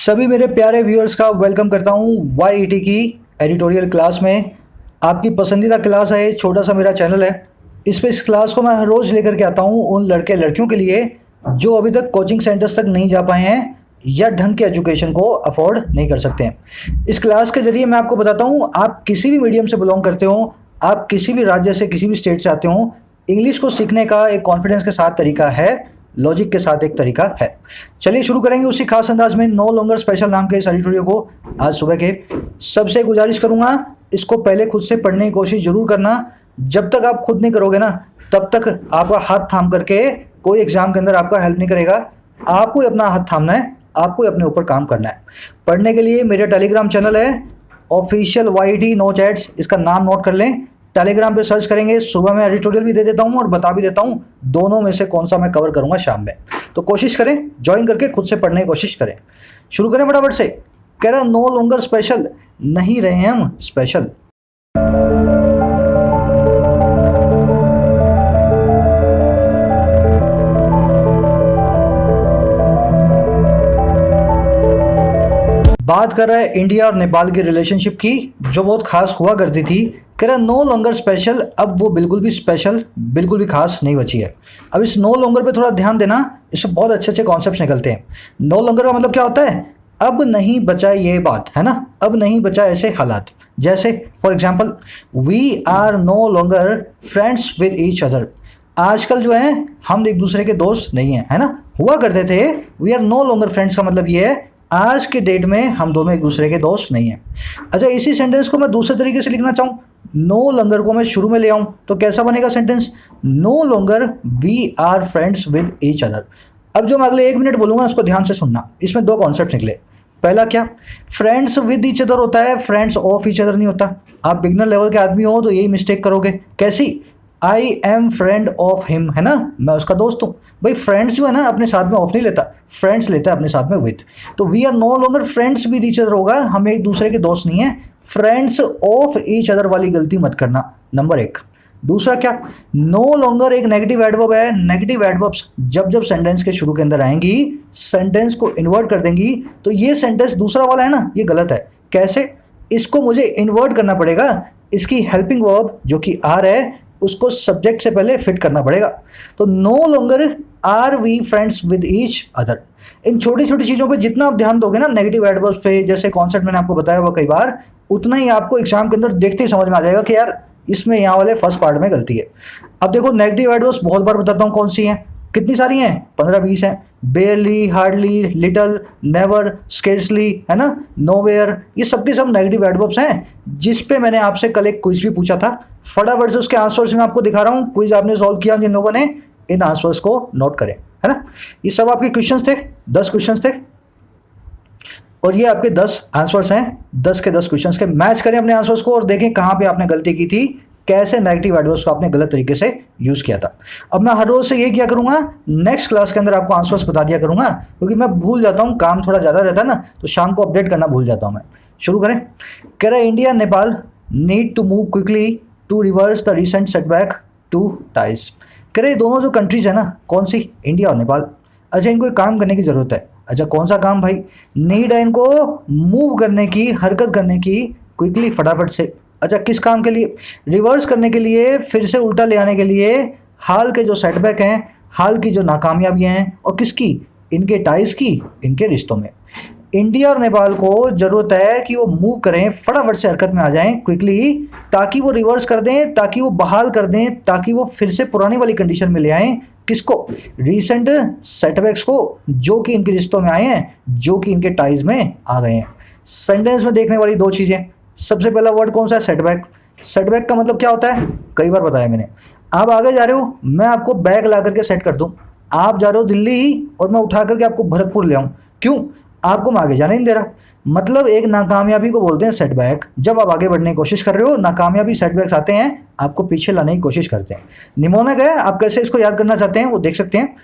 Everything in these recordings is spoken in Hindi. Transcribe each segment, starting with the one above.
सभी मेरे प्यारे व्यूअर्स का वेलकम करता हूं YET की एडिटोरियल क्लास में। आपकी पसंदीदा क्लास है, छोटा सा मेरा चैनल है। इस क्लास को मैं हर रोज़ लेकर के आता हूं उन लड़के लड़कियों के लिए जो अभी तक कोचिंग सेंटर्स तक नहीं जा पाए हैं या ढंग के एजुकेशन को अफोर्ड नहीं कर सकते हैं। इस क्लास के ज़रिए मैं आपको बताता हूँ, आप किसी भी मीडियम से बिलोंग करते हो, आप किसी भी राज्य से किसी भी स्टेट से आते हो, इंग्लिश को सीखने का एक कॉन्फिडेंस के साथ तरीका है, लॉजिक के साथ एक तरीका है। चलिए शुरू करेंगे उसी खास अंदाज में नो लॉन्गर स्पेशल नाम के इस एडिटोरियल को। आज सुबह के सबसे गुजारिश करूंगा, इसको पहले खुद से पढ़ने की कोशिश जरूर करना। जब तक आप खुद नहीं करोगे ना, तब तक आपका हाथ थाम करके कोई एग्जाम के अंदर आपका हेल्प नहीं करेगा। आपको अपना हाथ थामना है, आपको अपने ऊपर काम करना है। पढ़ने के लिए मेरा टेलीग्राम चैनल है ऑफिशियल YET नो चैट्स, इसका नाम नोट कर लें। टेलीग्राम पे सर्च करेंगे, सुबह मैं एडिटोरियल भी दे देता हूँ और बता भी देता हूँ दोनों में से कौन सा मैं कवर करूँगा शाम में। तो कोशिश करें, ज्वाइन करके खुद से पढ़ने की कोशिश करें। शुरू करें फटाफट से। कह रहा नो लॉन्गर स्पेशल, नहीं रहे हम स्पेशल। बात कर रहा है इंडिया और नेपाल की रिलेशनशिप की, जो बहुत खास हुआ करती थी। कह रहा नो लॉन्गर स्पेशल, अब वो बिल्कुल भी स्पेशल, बिल्कुल भी खास नहीं बची है। अब इस नो लॉन्गर पे थोड़ा ध्यान देना, इससे बहुत अच्छे अच्छे कॉन्सेप्ट्स निकलते हैं। नो लॉन्गर का मतलब क्या होता है? अब नहीं बचा ये बात, है ना, अब नहीं बचा ऐसे हालात। जैसे for example, we are no longer friends with each other. आजकल जो है हम एक दूसरे के दोस्त नहीं हैं, है ना। हुआ करते थे we are no longer friends का मतलब ये है आज के डेट में हम दोनों एक दूसरे के दोस्त नहीं हैं। अच्छा, इसी सेंटेंस को मैं दूसरे तरीके से लिखना चाहूँ, नो लॉन्गर को मैं शुरू में ले आऊँ तो कैसा बनेगा sentence? No longer we are friends with each other. अब जो मैं अगले 1 मिनट बोलूँगा उसको ध्यान से सुनना। इसमें 2 कॉन्सेप्ट निकले। पहला क्या? फ्रेंड्स विद ईच अदर होता है, फ्रेंड्स ऑफ ईच अदर नहीं होता। आप बिगनर लेवल के आदमी हो तो यही मिस्टेक करोगे। कैसी? I am friend of him, है ना, मैं उसका दोस्त हूँ। भाई फ्रेंड्स जो है ना अपने साथ में ऑफ नहीं लेता, फ्रेंड्स लेता है अपने साथ में विद। तो we are no longer friends with each other होगा, हम एक दूसरे के दोस्त नहीं है। फ्रेंड्स ऑफ ईच अदर वाली गलती मत करना, नंबर 1। दूसरा क्या? नो लॉन्गर एक नेगेटिव एडवर्ब है। नेगेटिव एडवर्ब्स जब जब सेंटेंस के शुरू के अंदर आएंगी, सेंटेंस को इन्वर्ट कर देंगी। तो ये सेंटेंस दूसरा वाला है ना, ये गलत है। कैसे? इसको मुझे इन्वर्ट करना पड़ेगा। इसकी हेल्पिंग वर्ब जो कि आर है, उसको सब्जेक्ट से पहले फिट करना पड़ेगा। तो no longer are we friends with each other. इन छोटी छोटी चीज़ों पे जितना आप ध्यान दोगे ना, नेगेटिव एडवर्ब्स पे, जैसे कॉन्सेप्ट मैंने आपको बताया हुआ कई बार, उतना ही आपको एग्जाम के अंदर देखते ही समझ में आ जाएगा कि यार इसमें यहाँ वाले फर्स्ट पार्ट में गलती है। अब देखो, नेगेटिव एडवर्ब्स बहुत बार बताता हूँ कौन सी हैं, कितनी सारी हैं, 15-20 हैं। बेयरली, हार्डली, लिटल, नेवर, स्केर्सली, है ना, नोवेयर, ये सब के सब नेगेटिव एडवर्ब्स हैं। जिस पे मैंने आपसे कल एक क्विज भी पूछा था, फटाफट से उसके आंसर्स मैं आपको दिखा रहा हूँ। क्विज आपने सॉल्व किया जिन लोगों ने, इन आंसर्स को नोट करें, है ना। ये सब आपके क्वेश्चंस थे, 10 क्वेश्चंस थे और ये आपके 10 आंसर्स हैं। 10 के 10 क्वेश्चंस के मैच करें अपने आंसर्स को और देखें कहाँ पे आपने गलती की थी, कैसे नेगेटिव एडवर्ब्स को आपने गलत तरीके से यूज़ किया था। अब मैं हर रोज़ से ये किया करूँगा, नेक्स्ट क्लास के अंदर आपको आंसर्स बता दिया करूँगा, क्योंकि मैं भूल जाता हूँ, काम थोड़ा ज़्यादा रहता है ना, तो शाम को अपडेट करना भूल जाता हूँ मैं। शुरू करें। कह रहा है India Nepal need to move quickly to reverse the recent setback to ties. कह रहे दोनों जो कंट्रीज है ना, कौन सी? इंडिया और नेपाल। अच्छा, इनको एक काम करने की ज़रूरत है। अच्छा, कौन सा काम भाई? नीड है इनको मूव करने की, हरकत करने की, क्विकली, फटाफट से। अच्छा, किस काम के लिए? रिवर्स करने के लिए, फिर से उल्टा ले आने के लिए हाल के जो सेटबैक हैं, हाल की जो नाकामयाबियां हैं, और किसकी? इनके टाइज की, इनके रिश्तों में। इंडिया और नेपाल को ज़रूरत है कि वो मूव करें, फटाफट से हरकत में आ जाएं क्विकली, ताकि वो रिवर्स कर दें, ताकि वो बहाल कर दें, ताकि वो फिर से पुरानी वाली कंडीशन में ले आएँ। किसको? रीसेंट सेटबैक्स को, जो कि इनके रिश्तों में आए हैं, जो कि इनके टाइज में आ गए हैं। सेंटेंस में देखने वाली 2 चीज़ें। सबसे पहला वर्ड कौन सा है? सेटबैक। सेटबैक का मतलब क्या होता है? कई बार बताया मैंने। आप आगे जा रहे हो, मैं आपको बैग ला करके सेट कर दूं। आप जा रहे हो दिल्ली और मैं उठा करके आपको भरतपुर ले आऊं, क्यों? आपको मैं आगे जाने नहीं दे रहा। मतलब एक नाकामयाबी को बोलते हैं सेटबैक। जब आप आगे बढ़ने की कोशिश कर रहे हो, नाकामयाबी सेटबैक्स आते हैं, आपको पीछे लाने की कोशिश करते हैं। निमोनिक है, आप कैसे इसको याद करना चाहते हैं वो देख सकते हैं।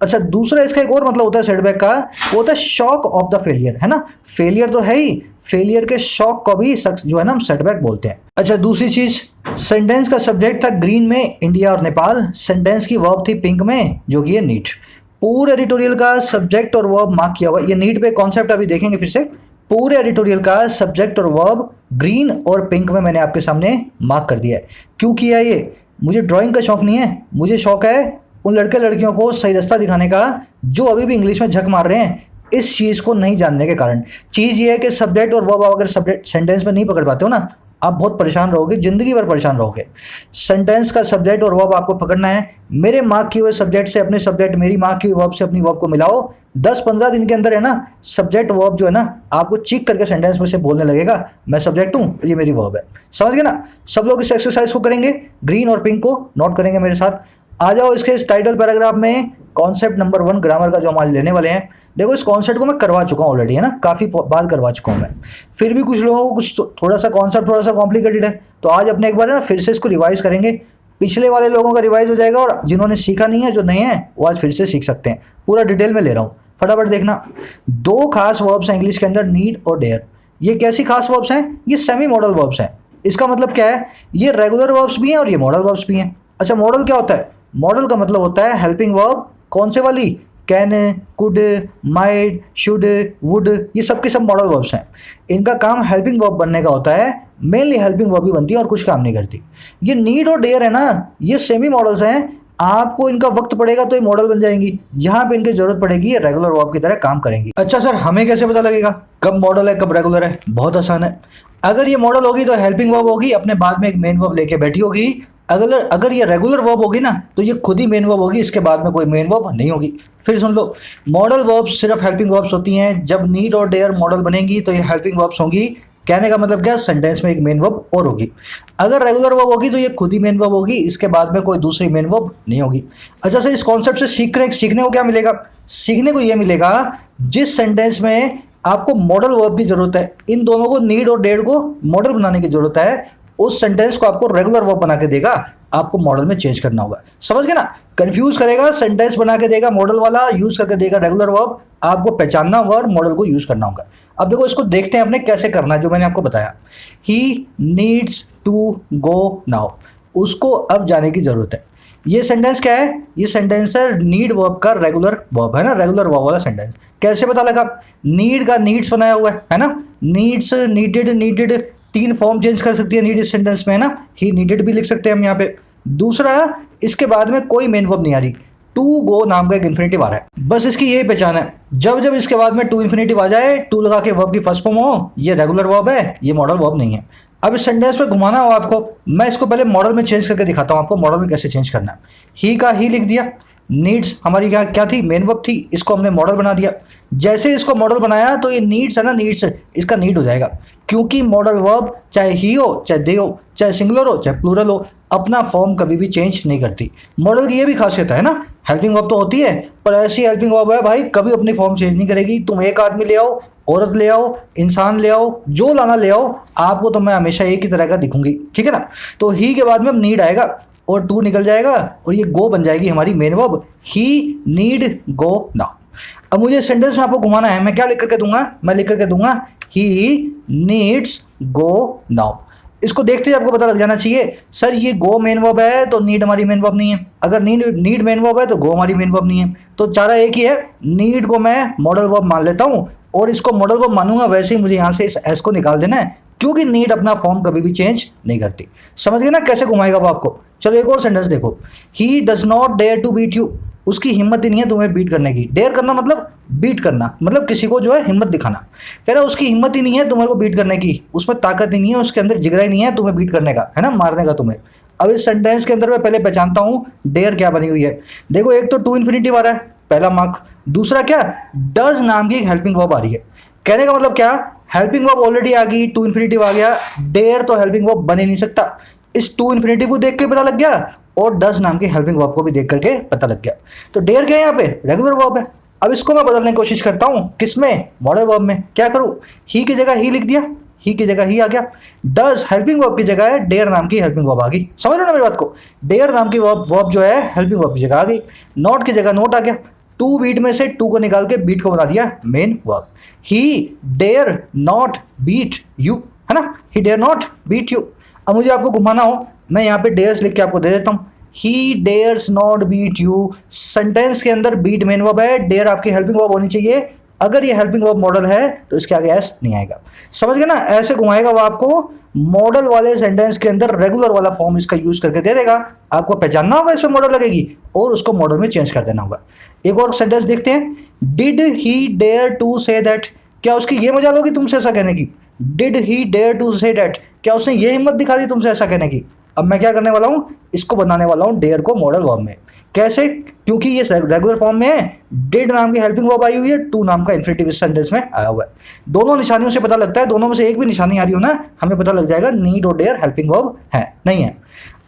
अच्छा, दूसरा इसका एक और मतलब होता है सेटबैक का, वो होता है शॉक ऑफ द फेलियर, है ना। फेलियर तो है ही, फेलियर के शॉक को भी जो है ना हम सेटबैक बोलते हैं। अच्छा, दूसरी चीज, सेंटेंस का सब्जेक्ट था ग्रीन में इंडिया और नेपाल, सेंटेंस की वर्ब थी पिंक में, जो कि है नीट। पूरे एडिटोरियल का सब्जेक्ट और वर्ब मार्क किया हुआ। ये नीट पे कॉन्सेप्ट अभी देखेंगे फिर से। पूरे एडिटोरियल का सब्जेक्ट और वर्ब ग्रीन और पिंक में मैंने आपके सामने मार्क कर दिया है। क्यों किया ये? मुझे ड्राइंग का शौक नहीं है, मुझे शौक है उन लड़के लड़कियों को सही रास्ता दिखाने का जो अभी भी इंग्लिश में झक मार रहे हैं इस चीज़ को नहीं जानने के कारण। चीज़ ये है कि सब्जेक्ट और वर्ब अगर सब्जेक्ट सेंटेंस में नहीं पकड़ पाते हो ना, आप बहुत परेशान रहोगे, ज़िंदगी भर परेशान रहोगे। सेंटेंस का सब्जेक्ट और वर्ब आपको पकड़ना है। मेरे मार्क किए हुए सब्जेक्ट से अपने सब्जेक्ट, मेरी मार्क की हुई वर्ब से अपनी वर्ब को मिलाओ। 10-15 दिन के अंदर है ना, सब्जेक्ट वर्ब जो है ना आपको चीक करके सेंटेंस में से बोलने लगेगा, मैं सब्जेक्ट हूँ, ये मेरी वर्ब है। समझ गए ना? सब लोग इस एक्सरसाइज को करेंगे, ग्रीन और पिंक को नोट करेंगे मेरे साथ। आ जाओ इसके इस टाइटल पैराग्राफ में कॉन्सेप्ट नंबर 1 ग्रामर का जो हम आज लेने वाले हैं। देखो इस कॉन्सेप्ट को मैं करवा चुका हूँ ऑलरेडी, है ना, काफ़ी बात करवा चुका हूँ मैं। फिर भी कुछ लोगों को कुछ थोड़ा सा कॉन्सेप्ट थोड़ा सा कॉम्प्लिकेटेड है, तो आज अपने एक बार ना फिर से इसको रिवाइज करेंगे। पिछले वाले लोगों का रिवाइज हो जाएगा और जिन्होंने सीखा नहीं है, जो नए हैं, वो आज फिर से सीख सकते हैं। पूरा डिटेल में ले रहा हूँ, फटाफट देखना। 2 खास वर्ब्स हैं इंग्लिश के अंदर, नीड और डेयर। ये कैसी खास वर्ब्स हैं? ये सेमी मॉडल वर्ब्स हैं। इसका मतलब क्या है? ये रेगुलर वर्ब्स भी हैं और ये मॉडल वर्ब्स भी हैं। अच्छा, मॉडल क्या होता है? मॉडल का मतलब होता है हेल्पिंग वर्ब। कौन से वाली? Can, could, might, should, would, ये सब के सब मॉडल वर्ब्स हैं। इनका काम हेल्पिंग वर्ब बनने का होता है, मेनली हेल्पिंग वर्ब ही बनती है और कुछ काम नहीं करती। ये नीड और डेयर है ना, ये सेमी मॉडल्स हैं। आपको इनका वक्त पड़ेगा तो ये मॉडल बन जाएंगी, यहाँ पे इनकी जरूरत पड़ेगी ये रेगुलर वर्ब की तरह काम करेंगी। अच्छा सर, हमें कैसे पता लगेगा कब मॉडल है कब रेगुलर है? बहुत आसान है। अगर ये मॉडल होगी तो हेल्पिंग वर्ब होगी, अपने बाद में एक मेन वर्ब लेके बैठी होगी। अगर ये रेगुलर वर्ब होगी ना तो ये खुद ही मेन वर्ब होगी, इसके बाद में कोई मेन वर्ब नहीं होगी। फिर सुन लो, मॉडल वर्ब्स सिर्फ हेल्पिंग वर्ब्स होती हैं। जब नीड और डेयर मॉडल बनेंगी तो ये हेल्पिंग वर्ब्स होंगी। कहने का मतलब क्या? सेंटेंस में एक मेन वर्ब और होगी। अगर रेगुलर वर्ब होगी तो ये खुद ही मेन वर्ब होगी, इसके बाद में कोई दूसरी मेन वर्ब नहीं होगी। अच्छा सर, इस कॉन्सेप्ट से सीखने को क्या मिलेगा? सीखने को ये मिलेगा, जिस सेंटेंस में आपको मॉडल वर्ब की जरूरत है, इन दोनों को, नीड और डेयर को मॉडल बनाने की जरूरत है, उस सेंटेंस को आपको रेगुलर वर्ब बना के देगा, आपको मॉडल में चेंज करना होगा। समझ गए ना? कंफ्यूज करेगा, सेंटेंस बना के देगा मॉडल वाला, यूज करके देगा रेगुलर वर्ब, आपको पहचानना होगा और मॉडल को यूज करना होगा। अब देखो इसको देखते हैं अपने कैसे करना है, जो मैंने आपको बताया। He needs to go now, उसको अब जाने की जरूरत है। ये सेंटेंस क्या है? ये सेंटेंस है नीड वर्ब का रेगुलर वर्ब, है ना, रेगुलर वर्ब वाला सेंटेंस। कैसे पता लगा? नीड का नीड्स बनाया हुआ है ना, needs, needed, needed, 3 form change कर सकती है नीड इस सेंटेंस में, है ना। ही नीडेड भी लिख सकते हैं हम यहाँ पे। दूसरा, इसके बाद में कोई मेन वर्ब नहीं आ रही, टू गो नाम का एक इन्फिनेटिव आ रहा है। बस इसकी यही पहचान है, जब जब इसके बाद में टू इन्फिनेटिव आ जाए, टू लगा के वर्ब की फर्स्ट फॉर्म हो, ये रेगुलर वर्ब है, ये मॉडल वर्ब नहीं है। अब इस सेंटेंस में घुमाना हो आपको, मैं इसको पहले मॉडल में चेंज करके दिखाता हूँ आपको, मॉडल में कैसे चेंज करना है। ही का ही लिख दिया, नीड्स हमारी क्या थी? मेन वर्ब थी, इसको हमने मॉडल बना दिया। जैसे इसको मॉडल बनाया तो ये नीड्स है ना, नीड्स इसका नीड हो जाएगा, क्योंकि मॉडल वर्ब चाहे ही हो, चाहे दे हो, चाहे सिंगुलर हो, चाहे प्लूरल हो, अपना फॉर्म कभी भी चेंज नहीं करती। मॉडल की ये भी खासियत है ना, हेल्पिंग वर्ब तो होती है पर ऐसी हेल्पिंग वर्ब है भाई, कभी अपनी फॉर्म चेंज नहीं करेगी। तुम एक आदमी ले आओ, औरत ले आओ, इंसान ले आओ, जो लाना ले आओ, आपको तो मैं हमेशा एक ही तरह का दिखूंगी, ठीक है ना। तो ही के बाद में अब नीड आएगा और टू निकल जाएगा और ये गो बन जाएगी हमारी मेन वर्ब। ही नीड गो नाउ। अब मुझे सेंटेंस में आपको घुमाना है, मैं क्या लिख करके दूंगा? मैं लिख करके दूंगा ही नीड्स गो नाउ। इसको देखते ही आपको पता लग जाना चाहिए, सर ये गो मेन वर्ब है तो नीड हमारी मेन वर्ब नहीं है। अगर नीड मेन वर्ब है तो गो हमारी मेन वर्ब नहीं है। तो चारा एक ही है, नीड को मैं मॉडल वर्ब मान लेता हूँ और इसको मॉडल वर्ब मानूंगा, वैसे ही मुझे यहाँ से इस एस को निकाल देना है, क्योंकि नीड अपना फॉर्म कभी भी चेंज नहीं करती। समझ गए ना कैसे घुमाएगा वो आपको? चलो एक और सेंटेंस देखो, he does not dare to beat you. उसकी हिम्मत ही नहीं है तुम्हें बीट करने की। डेयर करना मतलब बीट करना, मतलब किसी को जो है हिम्मत दिखाना। कह रहा है उसकी हिम्मत ही नहीं है तुम्हारे को बीट करने की, उसमें ताकत ही नहीं है, उसके अंदर जिगरा ही नहीं है तुम्हें बीट करने का, है ना, मारने का तुम्हें। अब इस सेंटेंस के अंदर मैं पहले पहचानता हूँ डेयर क्या बनी हुई है। देखो एक तो टू इन्फिनिटिव आ रहा है, पहला मार्क। दूसरा क्या? डज नाम की हेल्पिंग वर्ब आ रही है। कहने का मतलब क्या? हेल्पिंग वर्ब ऑलरेडी आ गई, टू इन्फिनिटिव आ गया, डेयर तो हेल्पिंग वर्ब बन ही नहीं सकता। इस टू इन्फिनिटिव को देख के पता लग गया और डज नाम की हेल्पिंग वर्ब को भी देख करके पता लग गया। तो डेयर क्या है यहाँ पे? रेगुलर वर्ब है। अब इसको मैं बदलने की कोशिश करता हूँ, किसमें? मॉडल वर्ब में। क्या करूँ? ही की जगह ही लिख दिया, ही की जगह ही आ गया। डज हेल्पिंग वर्ब की जगह है डेयर नाम की हेल्पिंग वर्ब आ गई। समझ रहे हो ना मेरी बात को? डेयर नाम की वर्ब जो है हेल्पिंग वर्ब की जगह आ गई। नॉट की जगह नोट आ गया। टू बीट में से टू को निकाल के बीट को बना दिया main verb. He dare not beat you, है ना, he dare not beat you. अब मुझे आपको घुमाना हो, मैं यहाँ पे डेयर्स लिख के आपको दे देता हूँ। He dares not beat you. Sentence के अंदर बीट मेन वर्ब है, डेयर आपकी हेल्पिंग वर्ब होनी चाहिए। अगर ये हेल्पिंग वर्ब मॉडल है तो इसके आगे एस नहीं आएगा। समझ गए ना? ऐसे घुमाएगा वो आपको, मॉडल वाले सेंटेंस के अंदर रेगुलर वाला फॉर्म इसका यूज करके दे देगा। आपको पहचानना होगा इसमें मॉडल लगेगी और उसको मॉडल में चेंज कर देना होगा। एक और सेंटेंस देखते हैं, did he dare to say that. क्या उसकी ये मजाल होगी तुमसे ऐसा कहने की? Did he dare to say that, क्या उसने ये हिम्मत दिखा दी तुमसे ऐसा कहने की? अब मैं क्या करने वाला हूँ, इसको बनाने वाला हूँ डेयर को मॉडल वर्ब में। कैसे? क्योंकि ये रेगुलर फॉर्म में है, डिड नाम की हेल्पिंग वर्ब आई हुई है, टू नाम का इन्फिनेटिव इस सेंटेंस में आया हुआ है। दोनों निशानियों से पता लगता है, दोनों में से एक भी निशानी आ रही हो ना, हमें पता लग जाएगा नीड और डेयर हेल्पिंग वर्ब है नहीं है।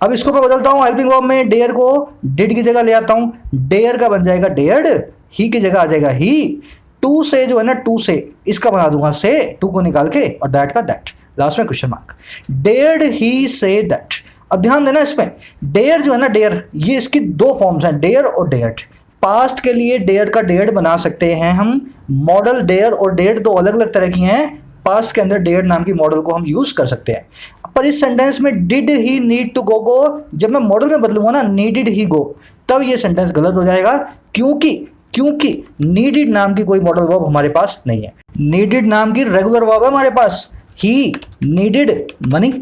अब इसको मैं बदलता हूँ, हेल्पिंग वर्ब में डेयर को डिड की जगह ले आता हूँ, डेयर का बन जाएगा डेयर्ड, ही की जगह आ जाएगा ही। टू से जो है ना, टू से इसका बना दूंगा से, टू को निकाल के, और दैट का दैट, लास्ट में question mark. Dared he say that. अब ध्यान देना इसमें, डेयर जो है ना, डेयर, ये इसकी दो फॉर्म्स हैं, डेयर और डेयर्ड। पास्ट के लिए डेयर का डेयर्ड बना सकते हैं हम, मॉडल डेयर और डेयर्ड दो अलग अलग तरह की हैं। पास्ट के अंदर डेयर्ड नाम की मॉडल को हम यूज कर सकते हैं। पर इस सेंटेंस में did he need to go को जब मैं मॉडल में बदलूंगा ना, नीडिड ही गो, तब ये सेंटेंस गलत हो जाएगा। क्योंकि नीडिड नाम की कोई मॉडल वर्ब हमारे पास नहीं है। नीडिड नाम की रेगुलर वर्ब है हमारे पास, ही नीडिड मनी,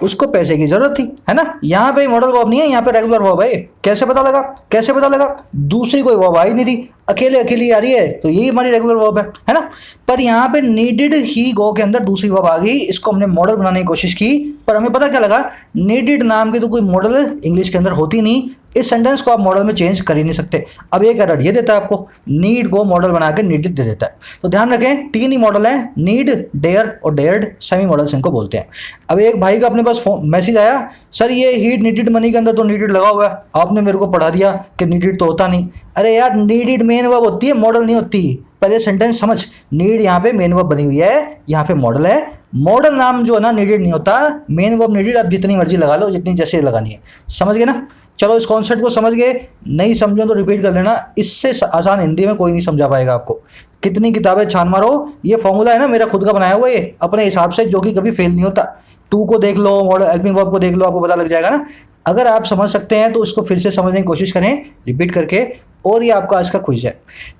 उसको पैसे की जरूरत थी, है ना? यहाँ पे मॉडल वर्ब नहीं है, यहाँ पे रेगुलर वर्ब है। कैसे पता लगा? कैसे पता लगा? दूसरी कोई वर्ब आई नहीं रही, अकेले अकेली आ रही है, तो यही हमारी रेगुलर वर्ब है ना? पर यहाँ पे नीडेड ही गो के अंदर दूसरी वर्ब आ गई, इसको हमने मॉडल बनाने की कोशिश की, पर हमें पता क्या लगा, नीडेड नाम की तो कोई मॉडल इंग्लिश के अंदर होती नहीं। इस सेंटेंस को आप मॉडल में चेंज कर ही नहीं सकते। अब एक एरर ये देता है आपको, नीड को मॉडल बना के नीडेड दे देता है। तो ध्यान रखें, तीन ही मॉडल हैं, नीड, डेयर और डेयर्ड, सेमी मॉडल्स इनको बोलते हैं। अब एक भाई का अपने पास मैसेज आया, सर ये हीड नीडेड मनी के अंदर तो नीडेड लगा हुआ है, आपने मेरे को पढ़ा दिया कि नीडेड तो होता नहीं। अरे यार, नीडेड मेन वर्ब होती है, मॉडल नहीं होती। पहले सेंटेंस समझ, नीड यहाँ पे मेन वर्ब बनी हुई है, यहाँ पे मॉडल है। मॉडल नाम जो है ना नीडेड नहीं होता, मेन वर्ब नीडेड आप जितनी मर्जी लगा लो, जितनी जैसे लगानी है। समझ गए ना? चलो इस कॉन्सेप्ट को समझ गए, नहीं समझो तो रिपीट कर लेना, इससे आसान हिंदी में कोई नहीं समझा पाएगा आपको। कितनी किताबें छान मारो, ये फॉर्मूला है ना मेरा खुद का बनाया हुआ, ये अपने हिसाब से, जो कि कभी फेल नहीं होता। टू को देख लो, मॉडल हेल्पिंग वर्ब को देख लो, आपको पता लग जाएगा ना। अगर आप समझ सकते हैं तो इसको फिर से समझने की कोशिश करें रिपीट करके। और ये आपका आज का क्विज है,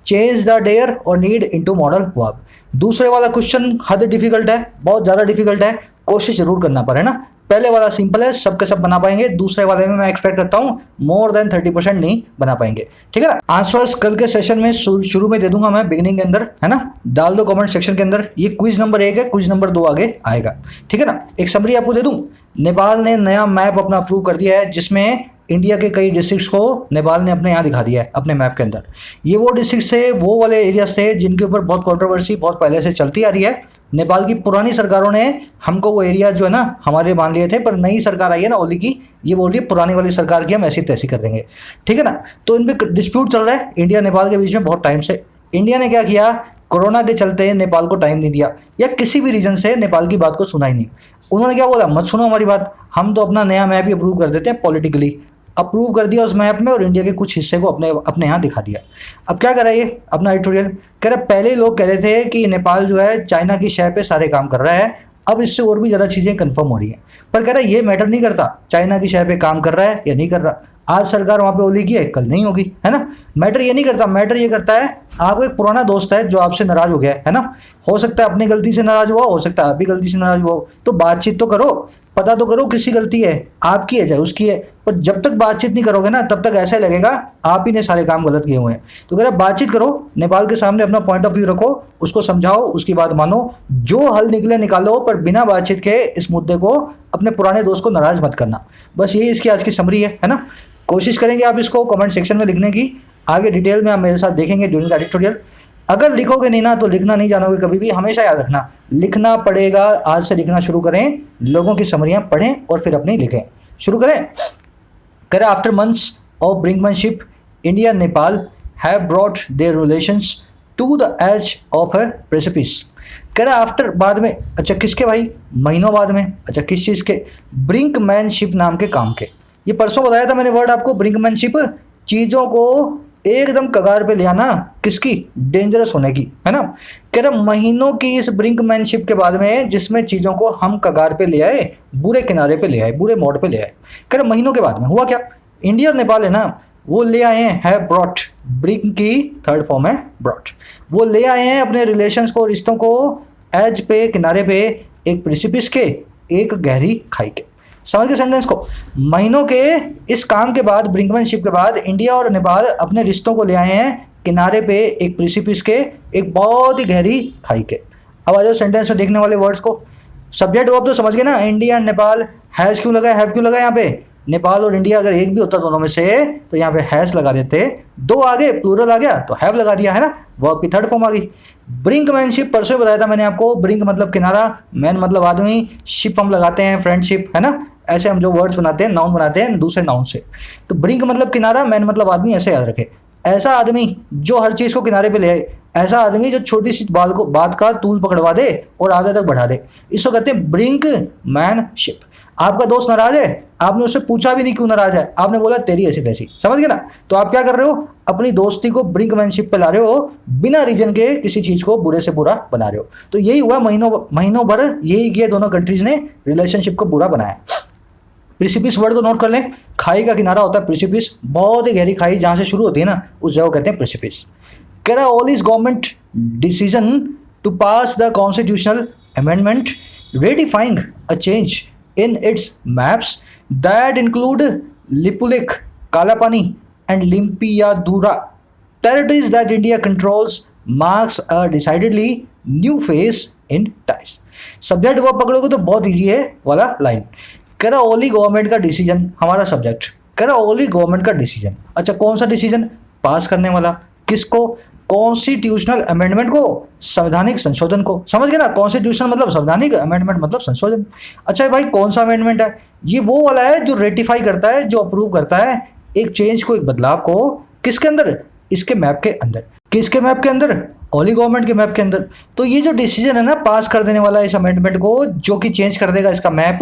चेंज द डेयर और नीड इनटू मॉडल वर्ब। दूसरे वाला क्वेश्चन हद डिफिकल्ट है, बहुत ज़्यादा डिफिकल्ट है, कोशिश जरूर करना पड़े ना। पहले वाला सिंपल है, सब के सब बना पाएंगे, दूसरे वाले में मैं एक्सपेक्ट करता हूँ मोर देन 30% नहीं बना पाएंगे, ठीक है ना। आंसर्स कल के सेशन में शुरू में दे दूंगा मैं, बिगिनिंग के अंदर, है ना। डाल दो कमेंट सेक्शन के अंदर। ये क्विज नंबर 1 है, क्विज नंबर 2 आगे आएगा, ठीक है ना। एक समरी आपको दे दूं, नेपाल ने नया मैप अपना अप्रूव कर दिया है, जिसमें इंडिया के कई डिस्ट्रिक्ट्स को नेपाल ने अपने यहाँ दिखा दिया है अपने मैप के अंदर। ये वो डिस्ट्रिक्ट थे, वो वाले एरियाज थे जिनके ऊपर बहुत कंट्रोवर्सी बहुत पहले से चलती आ रही है। नेपाल की पुरानी सरकारों ने हमको वो एरिया जो है ना हमारे मान लिए थे, पर नई सरकार आई है ना ओली की, ये बोल रही है पुरानी वाली सरकार की हम ऐसी तैसी कर देंगे, ठीक है ना। तो इनमें डिस्प्यूट चल रहा है इंडिया नेपाल के बीच में बहुत टाइम से। इंडिया ने क्या किया, कोरोना के चलते नेपाल को टाइम नहीं दिया, या किसी भी रीजन से नेपाल की बात को सुना ही नहीं। उन्होंने क्या बोला, मत सुनो हमारी बात, हम तो अपना नया मैप ही अप्रूव कर देते हैं, पॉलिटिकली अप्रूव कर दिया उस मैप में, और इंडिया के कुछ हिस्से को अपने यहाँ दिखा दिया। अब क्या कर रहा है ये अपना एडिटोरियल, कह रहा है पहले लोग कह रहे थे कि नेपाल जो है चाइना की शय पे सारे काम कर रहा है, अब इससे और भी ज़्यादा चीज़ें कंफर्म हो रही हैं। पर कह रहा है ये मैटर नहीं करता चाइना की शय पे काम कर रहा है या नहीं कर रहा, आज सरकार वहाँ पे ओली की है, कल नहीं होगी, है ना। मैटर ये नहीं करता, मैटर ये करता है आपको एक पुराना दोस्त है जो आपसे नाराज हो गया है ना, हो सकता है अपनी गलती से नाराज हुआ, हो सकता है आप भी गलती से नाराज हुआ हो, तो बातचीत तो करो, पता तो करो किसकी गलती है, आपकी है चाहे उसकी है। पर जब तक बातचीत नहीं करोगे ना, तब तक ऐसा लगेगा आप ही ने सारे काम गलत किए हुए हैं। तो कह रहा बातचीत करो, नेपाल के सामने अपना पॉइंट ऑफ व्यू रखो, उसको समझाओ, उसकी बात मानो, जो हल निकले निकालो, पर बिना बातचीत के इस मुद्दे को अपने पुराने दोस्त को नाराज मत करना। बस यही इसकी आज की समरी है ना। कोशिश करेंगे आप इसको कमेंट सेक्शन में लिखने की, आगे डिटेल में आप मेरे साथ देखेंगे ड्यूरिंग द एडिटोरियल। अगर लिखोगे नहीं ना तो लिखना नहीं जानोगे कभी भी, हमेशा याद रखना लिखना पड़ेगा। आज से लिखना शुरू करें, लोगों की समरियां पढ़ें और फिर अपनी लिखें। शुरू करें। After months of brinkmanship India and Nepal have brought their relations to the edge of a precipice. कह रहा आफ्टर बाद में, अच्छा किसके भाई, महीनों बाद में, अच्छा किस चीज़ के, ब्रिंकमैनशिप नाम के काम के। ये परसों बताया था मैंने वर्ड आपको, ब्रिंकमैनशिप, चीज़ों को एकदम कगार पे ले आना, किसकी, डेंजरस होने की, है ना। कह रहा महीनों की इस ब्रिंकमैनशिप के बाद में, जिसमें चीज़ों को हम कगार पे ले आए, बुरे किनारे पे ले आए, बुरे मोड़ पे ले आए। कह रहा महीनों के बाद में हुआ क्या, इंडिया और नेपाल है ना, वो ले आए हैं, है ब्रॉट, ब्रिंक की थर्ड फॉर्म है ब्रॉट। वो ले आए हैं अपने रिलेशंस को, रिश्तों को एज पे, किनारे पे, एक प्रिसिपिस के, एक गहरी खाई के। समझ के सेंटेंस को? महीनों के इस काम के बाद, ब्रिंकमैनशिप के बाद, इंडिया और नेपाल अपने रिश्तों को ले आए हैं किनारे पे, एक प्रिसिपिस के, एक बहुत ही गहरी खाई के। अब आ जाओ सेंटेंस में देखने वाले वर्ड्स को। सब्जेक्ट वर्ब तो समझ गए ना, इंडिया एंड नेपाल। हैज़ क्यों लगा, हैव क्यों लगा यहाँ पे? नेपाल और इंडिया अगर एक भी होता दोनों में से तो यहाँ पे हैज़ लगा देते, दो आगे प्लूरल आ गया तो हैव लगा दिया, है ना, वर्ब की थर्ड फॉर्म आ गई। ब्रिंकमैनशिप परसों बताया था मैंने आपको, ब्रिंक मतलब किनारा, मैन मतलब आदमी, शिप हम लगाते हैं फ्रेंडशिप, है ना, ऐसे हम जो वर्ड्स बनाते हैं, नाउन बनाते हैं दूसरे नाउन से। तो ब्रिंक मतलब किनारा, मैन मतलब आदमी, ऐसे याद रखे। ऐसा आदमी जो हर चीज़ को किनारे पे ले आए, ऐसा आदमी जो छोटी सी बात का तूल पकड़वा दे और आगे तक बढ़ा दे, इसको कहते हैं ब्रिंकमैनशिप। आपका दोस्त नाराज है, आपने उससे पूछा भी नहीं क्यों नाराज है, आपने बोला तेरी ऐसी तैसी, समझ गए ना? तो आप क्या कर रहे हो, अपनी दोस्ती को ब्रिंकमैनशिप पे ला रहे हो, बिना रीजन के किसी चीज़ को बुरे से बुरा बना रहे हो। तो यही हुआ, महीनों भर यही किया दोनों कंट्रीज ने, रिलेशनशिप को बुरा बनाया। प्रिसिपिस वर्ड को नोट कर लें, खाई का किनारा होता है प्रिसिपिस, बहुत ही गहरी खाई जहाँ से शुरू होती है ना, उस जगह को कहते हैं प्रिसिपिस। कह रहा all is government decision to pass the constitutional amendment ratifying a change in its maps that include Lipulekh, Kalapani and Limpiyadhura territories that India controls marks a decidedly new phase in ties। Subject वो पकड़ोगे तो बहुत इजी है वाला लाइन। कह रहा ओली गवर्नमेंट का डिसीजन, हमारा सब्जेक्ट कह रहा ओली गवर्नमेंट का डिसीजन। अच्छा कौन सा डिसीजन? पास करने वाला। किसको? कॉन्स्टिट्यूशनल अमेंडमेंट को, संवैधानिक संशोधन को। समझ गए ना, कॉन्स्टिट्यूशनल मतलब संवैधानिक, अमेंडमेंट मतलब संशोधन। अच्छा भाई कौन सा अमेंडमेंट है? ये वो वाला है जो रेटिफाई करता है, जो अप्रूव करता है एक चेंज को, एक बदलाव को, किसके अंदर? इसके मैप के अंदर। किसके मैप के अंदर? ओली गवर्नमेंट के मैप के अंदर। तो ये जो डिसीजन है ना, पास कर देने वाला इस अमेंडमेंट को, जो कि चेंज कर देगा इसका मैप,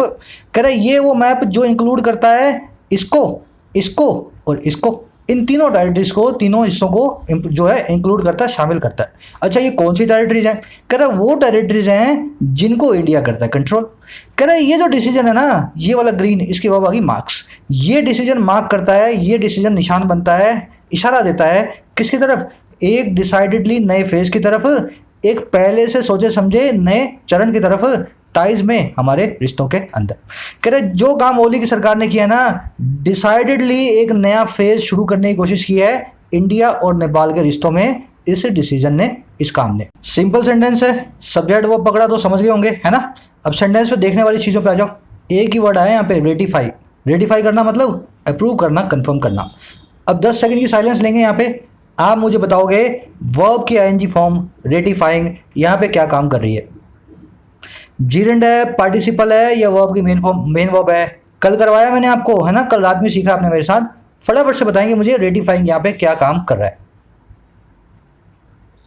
कह रहा है ये वो मैप जो इंक्लूड करता है इसको, इसको और इसको, इन तीनों टेरिटरीज को, तीनों हिस्सों को जो है इंक्लूड करता है, शामिल करता है। अच्छा ये कौन सी टेरिटरीज हैं? कह रहा है वो टेरिटरीज हैं जिनको इंडिया करता है कंट्रोल। कह रहा है ये जो डिसीजन है ना, ये वाला ग्रीन, इसकी वर्ब आ गई मार्क्स। ये डिसीजन मार्क करता है, ये डिसीजन निशान बनता है, इशारा देता है किसकी तरफ? एक डिसाइडेडली नए फेज की तरफ, एक पहले से सोचे समझे नए चरण की तरफ, टाइज में, हमारे रिश्तों के अंदर। कह रहे जो काम ओली की सरकार ने किया ना, डिसाइडेडली एक नया फेज शुरू करने की कोशिश की है इंडिया और नेपाल के रिश्तों में, इस डिसीजन ने, इस काम ने। सिंपल सेंटेंस है, सब्जेक्ट वो पकड़ा तो समझ गए होंगे, है ना? अब सेंटेंस पे देखने वाली चीज़ों पे आ जाओ। एक ही वर्ड आया यहाँ पे, रेटिफाई। रेटिफाई करना मतलब अप्रूव करना, कंफर्म करना। अब 10 सेकंड की साइलेंस लेंगे यहाँ पे। आप मुझे बताओगे वर्ब की आईएनजी फॉर्म रेटिफाइंग यहाँ पे क्या काम कर रही है? जीरेंड है, पार्टिसिपल है, या वर्ब की मेन फॉर्म, मेन वर्ब है? कल करवाया मैंने आपको, है ना, कल रात में सीखा आपने मेरे साथ। फटाफट से बताएंगे मुझे रेटिफाइंग यहाँ पे क्या काम कर रहा है।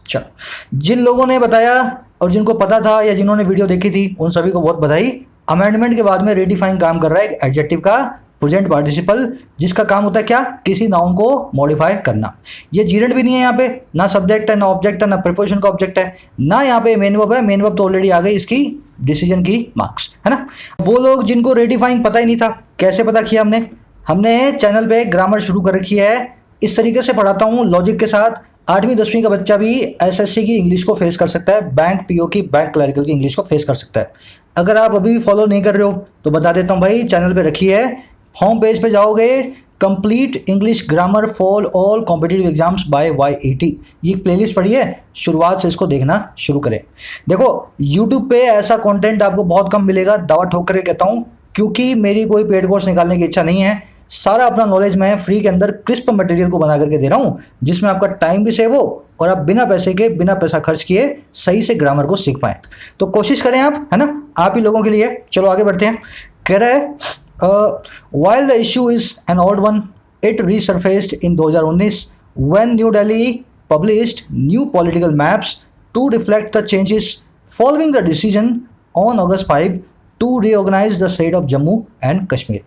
चलो जिन लोगों ने बताया और जिनको पता था या जिन्होंने वीडियो देखी थी उन सभी को बहुत बधाई। अमेंडमेंट के बाद में रेटिफाइंग काम कर रहा है एक एडजेक्टिव का प्रेजेंट पार्टिसिपल, जिसका काम होता है क्या? किसी नाउन को मॉडिफाई करना। ये जीरेंड भी नहीं है यहाँ पे, ना सब्जेक्ट है, ना ऑब्जेक्ट है, ना प्रीपोजिशन का ऑब्जेक्ट है, ना यहाँ पे मेन वर्ब है। मेन वर्ब तो ऑलरेडी आ गई इसकी डिसीजन की मार्क्स, है ना। वो लोग जिनको रेटिफाइंग पता ही नहीं था, कैसे पता किया हमने चैनल पे ग्रामर शुरू कर रखी है। इस तरीके से पढ़ाता हूँ लॉजिक के साथ। 8वीं 10वीं का बच्चा भी एसएससी की इंग्लिश को फेस कर सकता है, बैंक पीओ की, बैंक क्लरिकल की इंग्लिश को फेस कर सकता है। अगर आप अभी भी फॉलो नहीं कर रहे हो तो बता देता हूँ भाई, चैनल पे रखी है, होम पेज पे जाओगे, complete English grammar for all competitive exams by YET, ये प्लेलिस्ट पढ़ी है, शुरुआत से इसको देखना शुरू करें। देखो यूट्यूब पे ऐसा कंटेंट आपको बहुत कम मिलेगा, दावा ठोक करके कहता हूँ, क्योंकि मेरी कोई पेड कोर्स निकालने की इच्छा नहीं है। सारा अपना नॉलेज मैं फ्री के अंदर क्रिस्प मटेरियल को बना करके दे रहा हूँ, जिसमें आपका टाइम भी सेव हो और आप बिना पैसे के, बिना पैसा खर्च किए सही से ग्रामर को सीख पाएँ। तो कोशिश करें आप, है ना, आप ही लोगों के लिए। चलो आगे बढ़ते हैं। कह रहा है while the issue is an old one, it resurfaced in 2019 when New Delhi published new political maps to reflect the changes following the decision on August 5 to reorganize the state of Jammu and Kashmir।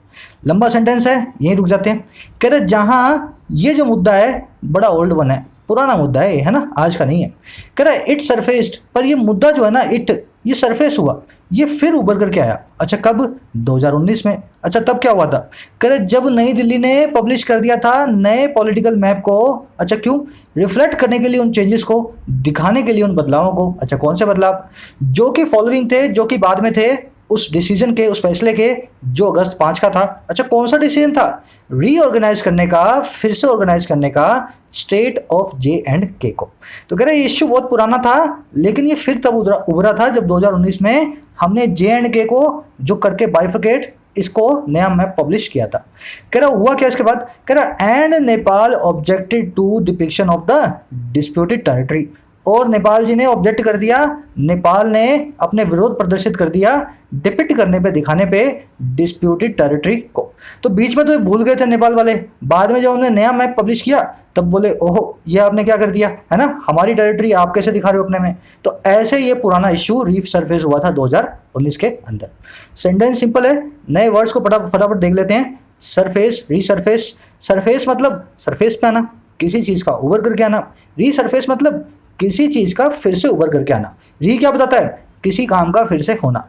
लंबा सेंटेंस है, यहीं रुक जाते हैं। कह रहे जहाँ ये जो मुद्दा है बड़ा ओल्ड वन है, पुराना मुद्दा है ना, आज का नहीं है। कह रहा है इट सरफेस्ड, पर ये मुद्दा जो है ना, इट ये सरफेस हुआ, ये फिर उभर करके आया। अच्छा कब? 2019 में। अच्छा तब क्या हुआ था? कह रहे जब नई दिल्ली ने पब्लिश कर दिया था नए पॉलिटिकल मैप को। अच्छा क्यों? रिफ्लेक्ट करने के लिए उन चेंजेस को, दिखाने के लिए उन बदलावों को। अच्छा कौन से बदलाव? जो कि फॉलोइंग थे, जो कि बाद में थे उस डिसीजन के, उस फैसले के जो अगस्त 5 का था। अच्छा कौन सा डिसीजन था? रीऑर्गेनाइज करने का, फिर से ऑर्गेनाइज करने का स्टेट ऑफ J&K को। तो कह रहे ये इश्यू बहुत पुराना था, लेकिन ये फिर तब उभरा था जब 2019 में हमने J&K को जो करके बाइफरकेट इसको नया मैप पब्लिश किया था। कह रहा हुआ क्या इसके बाद? कह रहा and Nepal objected to depiction of the disputed territory, और नेपाल जी ने ऑब्जेक्ट कर दिया, नेपाल ने अपने विरोध प्रदर्शित कर दिया डिपिक्ट करने पे, दिखाने पे डिस्प्यूटेड टेरिटरी को। तो बीच में तो भूल गए थे नेपाल वाले, बाद में जब हमने नया मैप पब्लिश किया तब बोले ओहो ये आपने क्या कर दिया है ना, हमारी टेरिटरी आप कैसे दिखा रहे हो अपने में। तो ऐसे ये पुराना इश्यू रीसरफेस हुआ था 2019 के अंदर। सेंटेंस सिंपल है, नए वर्ड्स को फटाफट देख लेते हैं। Surface, resurface. सरफेस मतलब सरफेस पे आना, किसी चीज़ का उभर करके आना। रीसरफेस मतलब किसी चीज़ का फिर से उभर करके आना। री क्या बताता है? किसी काम का फिर से होना।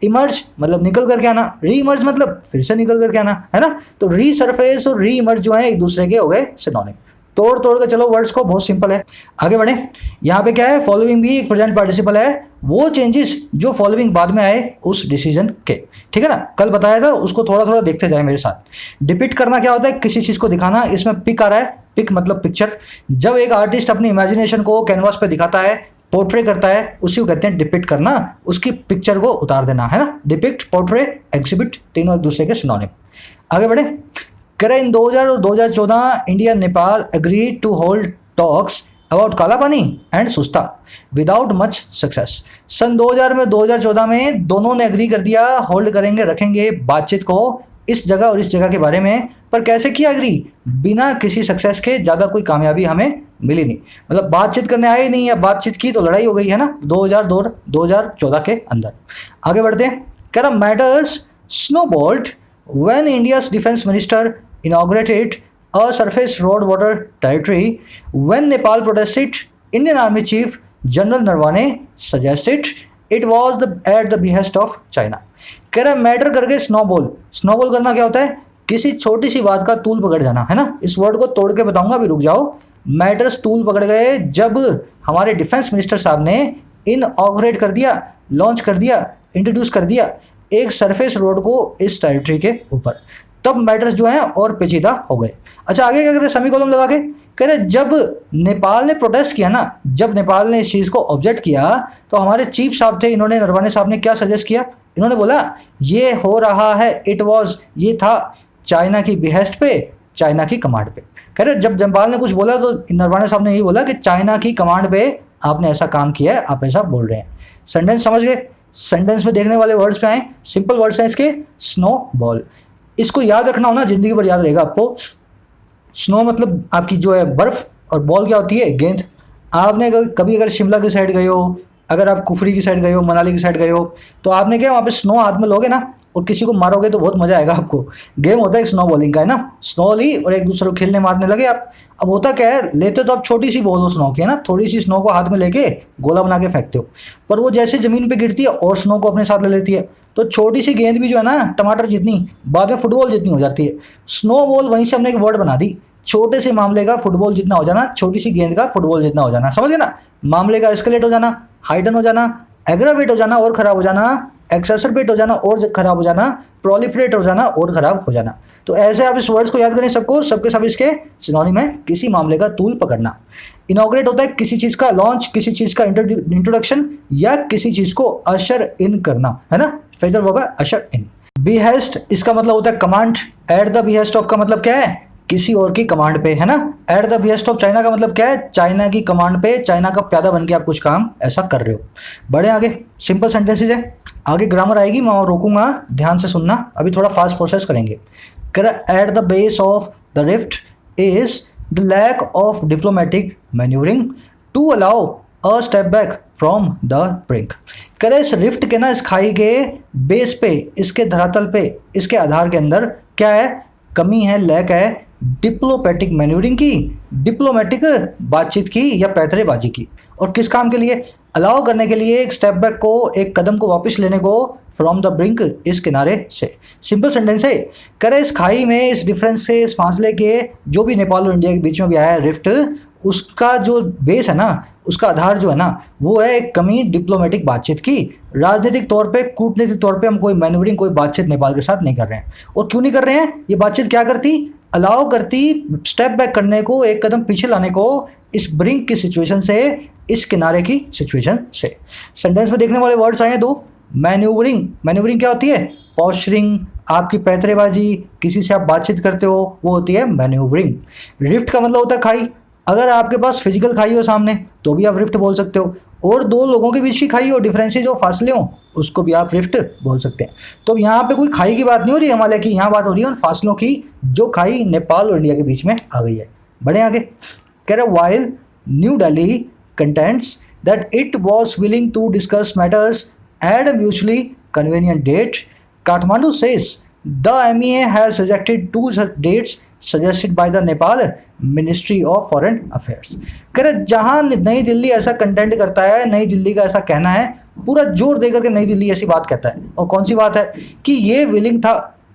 इमर्ज मतलब निकल करके आना, री इमर्ज मतलब फिर से निकल करके आना, है ना। तो री सरफेस और री इमर्ज जो है एक दूसरे के हो गए सिनोनिम। तोड़ के चलो वर्ड्स को, बहुत सिंपल है। आगे बढ़े। यहाँ पे क्या है? फॉलोइंग भी एक प्रेजेंट पार्टिसिपल है, वो चेंजेस जो फॉलोइंग बाद में आए उस डिसीजन के, ठीक है ना। कल बताया था, उसको थोड़ा देखते जाए मेरे साथ। डिपिक्ट करना क्या होता है? किसी चीज़ को दिखाना। इसमें पिक आ रहा है, पिक मतलब पिक्चर। जब एक आर्टिस्ट अपनी इमेजिनेशन को कैनवास पे दिखाता है, पोर्ट्रे करता है, उसी को कहते हैं डिपिक्ट करना, उसकी पिक्चर को उतार देना, है ना। डिपिक्ट, पोर्ट्रे, एग्जिबिट, तीनों एक दूसरे के सिनोनिम। आगे बढ़े। करें इन 2000 और 2014 India Nepal agreed to hold talks about Kala Pani and Susta without much success. सन 2000 में 2014 में दोनों ने एग्री कर दिया, होल्ड करेंगे, रखेंगे बातचीत को इस जगह और इस जगह के बारे में। पर कैसे किया एग्री? बिना किसी सक्सेस के, ज़्यादा कोई कामयाबी हमें मिली नहीं। मतलब बातचीत करने आए नहीं, या बातचीत की तो लड़ाई हो गई, है ना, 2014 के अंदर। आगे बढ़ते हैं। कह रहा matters snowballed when India's defense minister inaugurated a surface road water territory. When Nepal protested, Indian Army Chief General Narawane suggested it was at the behest of China. कह रहा मैटर करके स्नोबॉल। स्नोबॉल करना क्या होता है? किसी छोटी सी बात का तूल पकड़ जाना, है ना। इस वर्ड को तोड़ के बताऊंगा, अभी रुक जाओ। मैटर्स तूल पकड़ गए जब हमारे डिफेंस मिनिस्टर साहब ने इनऑगरेट कर दिया, लॉन्च कर दिया, इंट्रोड्यूस कर दिया एक सरफेस रोड को इस टेरिटरी के ऊपर, तब मैटर्स जो हैं और पेचीदा हो गए। अच्छा आगे क्या कर रहे? सेमीकोलन लगा के कह रहे जब नेपाल ने प्रोटेस्ट किया ना, जब नेपाल ने इस चीज़ को ऑब्जेक्ट किया, तो हमारे चीफ साहब थे, इन्होंने, नरवाने साहब ने क्या सजेस्ट किया? इन्होंने बोला ये हो रहा है, इट वाज, ये था चाइना की बिहेस्ट पे, चाइना की कमांड पे। कह रहे जब नेपाल ने कुछ बोला तो नरवाने साहब ने यही बोला कि चाइना की कमांड पे आपने ऐसा काम किया है, आप ऐसा बोल रहे हैं। सेंटेंस समझ गए? सेंटेंस में देखने वाले वर्ड्स पे आए, सिंपल वर्ड्स हैं इसके। स्नो बॉल, इसको याद रखना हो ना, जिंदगी भर याद रहेगा आपको। स्नो मतलब आपकी जो है बर्फ़, और बॉल क्या होती है? गेंद। आपने कभी अगर शिमला की साइड गए हो, अगर आप कुफरी की साइड गए हो, मनाली की साइड गए हो, तो आपने क्या वहाँ पे स्नो हाथ में लोगे ना और किसी को मारोगे तो बहुत मज़ा आएगा आपको। गेम होता है एक स्नो बॉलिंग का, है ना। स्नो ली और एक दूसरे को खेलने मारने लगे आप। अब होता क्या है, लेते तो आप छोटी सी बॉल हो स्नो की, है ना, थोड़ी सी स्नो को हाथ में लेके गोला बना के फेंकते हो, पर वो जैसे ज़मीन पर गिरती है और स्नो को अपने साथ ले लेती है, तो छोटी सी गेंद भी जो है ना टमाटर जितनी, बाद में फुटबॉल जितनी हो जाती है। स्नो बॉल, वहीं से हमने एक वर्ड बना दी, छोटे से मामले का फुटबॉल जितना हो जाना, छोटी सी गेंद का फुटबॉल जितना हो जाना। समझ गए ना? मामले का एस्केलेट हो जाना, हाइडन हो जाना, एग्रावेट हो जाना और ख़राब हो जाना, एक्सेसरबेट हो जाना और ख़राब हो जाना, प्रोलिफरेट हो जाना और ख़राब हो जाना। तो ऐसे आप इस वर्ड्स को याद करें सबको, सबके सब इसके सिनोनिम है। किसी मामले का तूल पकड़ना। इनॉग्रेट होता है किसी चीज़ का लॉन्च, किसी चीज़ का इंट्रोडक्शन, या किसी चीज़ को अशर इन करना, है ना। फेजर होगा अशर इन। बिहेस्ट, इसका मतलब होता है command. At the behest of का मतलब क्या है? किसी और की कमांड पे, है ना। At the behest of China का मतलब क्या है? चाइना की कमांड पे, चाइना का प्यादा बन के आप कुछ काम ऐसा कर रहे हो। बड़े आगे, सिंपल सेंटेंसेज है, आगे ग्रामर आएगी, मैं रोकूंगा, ध्यान से सुनना। अभी थोड़ा फास्ट प्रोसेस करेंगे। At the base of the rift is the lack of diplomatic manoeuvring to allow a step back from the brink. करे इस रिफ्ट के ना, इस खाई के बेस पे, इसके धरातल पे, इसके आधार के अंदर क्या है? कमी है, लैक है डिप्लोमेटिक मैन्यूवरिंग की, डिप्लोमेटिक बातचीत की या पैतरेबाजी की। और किस काम के लिए? अलाउ करने के लिए, एक स्टेप बैक को, एक कदम को वापस लेने को, फ्रॉम द ब्रिंक, इस किनारे से। सिंपल सेंटेंस है। कह रहे इस खाई में, इस डिफरेंस से, इस फासले के जो भी नेपाल और इंडिया के बीच में भी आया है रिफ्ट, उसका जो बेस है ना, उसका आधार जो है ना, वो है एक कमी डिप्लोमेटिक बातचीत की। राजनीतिक तौर पे, कूटनीतिक तौर पे हम कोई मैन्यूवरिंग, कोई बातचीत नेपाल के साथ नहीं कर रहे हैं। और क्यों नहीं कर रहे हैं? ये बातचीत क्या करती? अलाउ करती स्टेप बैक करने को, एक कदम पीछे लाने को, इस ब्रिंक की सिचुएशन से, इस किनारे की सिचुएशन से। सेंटेंस में देखने वाले वर्ड्स आए हैं दो। मैन्यूवरिंग, मैन्यूवरिंग क्या होती है? पॉस्चरिंग, आपकी पैतरेबाजी, किसी से आप बातचीत करते हो, वो होती है मैन्यूवरिंग। रिफ्ट का मतलब होता है खाई। अगर आपके पास फिजिकल खाई हो सामने तो भी आप रिफ्ट बोल सकते हो, और दो लोगों के बीच की खाई हो, डिफरेंसेस हो, फासले हो, उसको भी आप रिफ्ट बोल सकते हैं। तो यहाँ पे कोई खाई की बात नहीं हो रही है हिमालय की, यहाँ बात हो रही है उन फासलों की जो खाई नेपाल और इंडिया के बीच में आ गई है। बढ़े आगे। कह रहे while new Delhi contends that it was willing to discuss matters at a mutually convenient date, Kathmandu says the MEA has rejected two dates suggested by the Nepal Ministry of Foreign Affairs। कह रहे जहाँ नई दिल्ली ऐसा कंटेंट करता है, नई दिल्ली का ऐसा कहना है, पूरा जोर देकर के नई दिल्ली ऐसी बात कहता है। और कौन सी बात है? कि ये विलिंग था,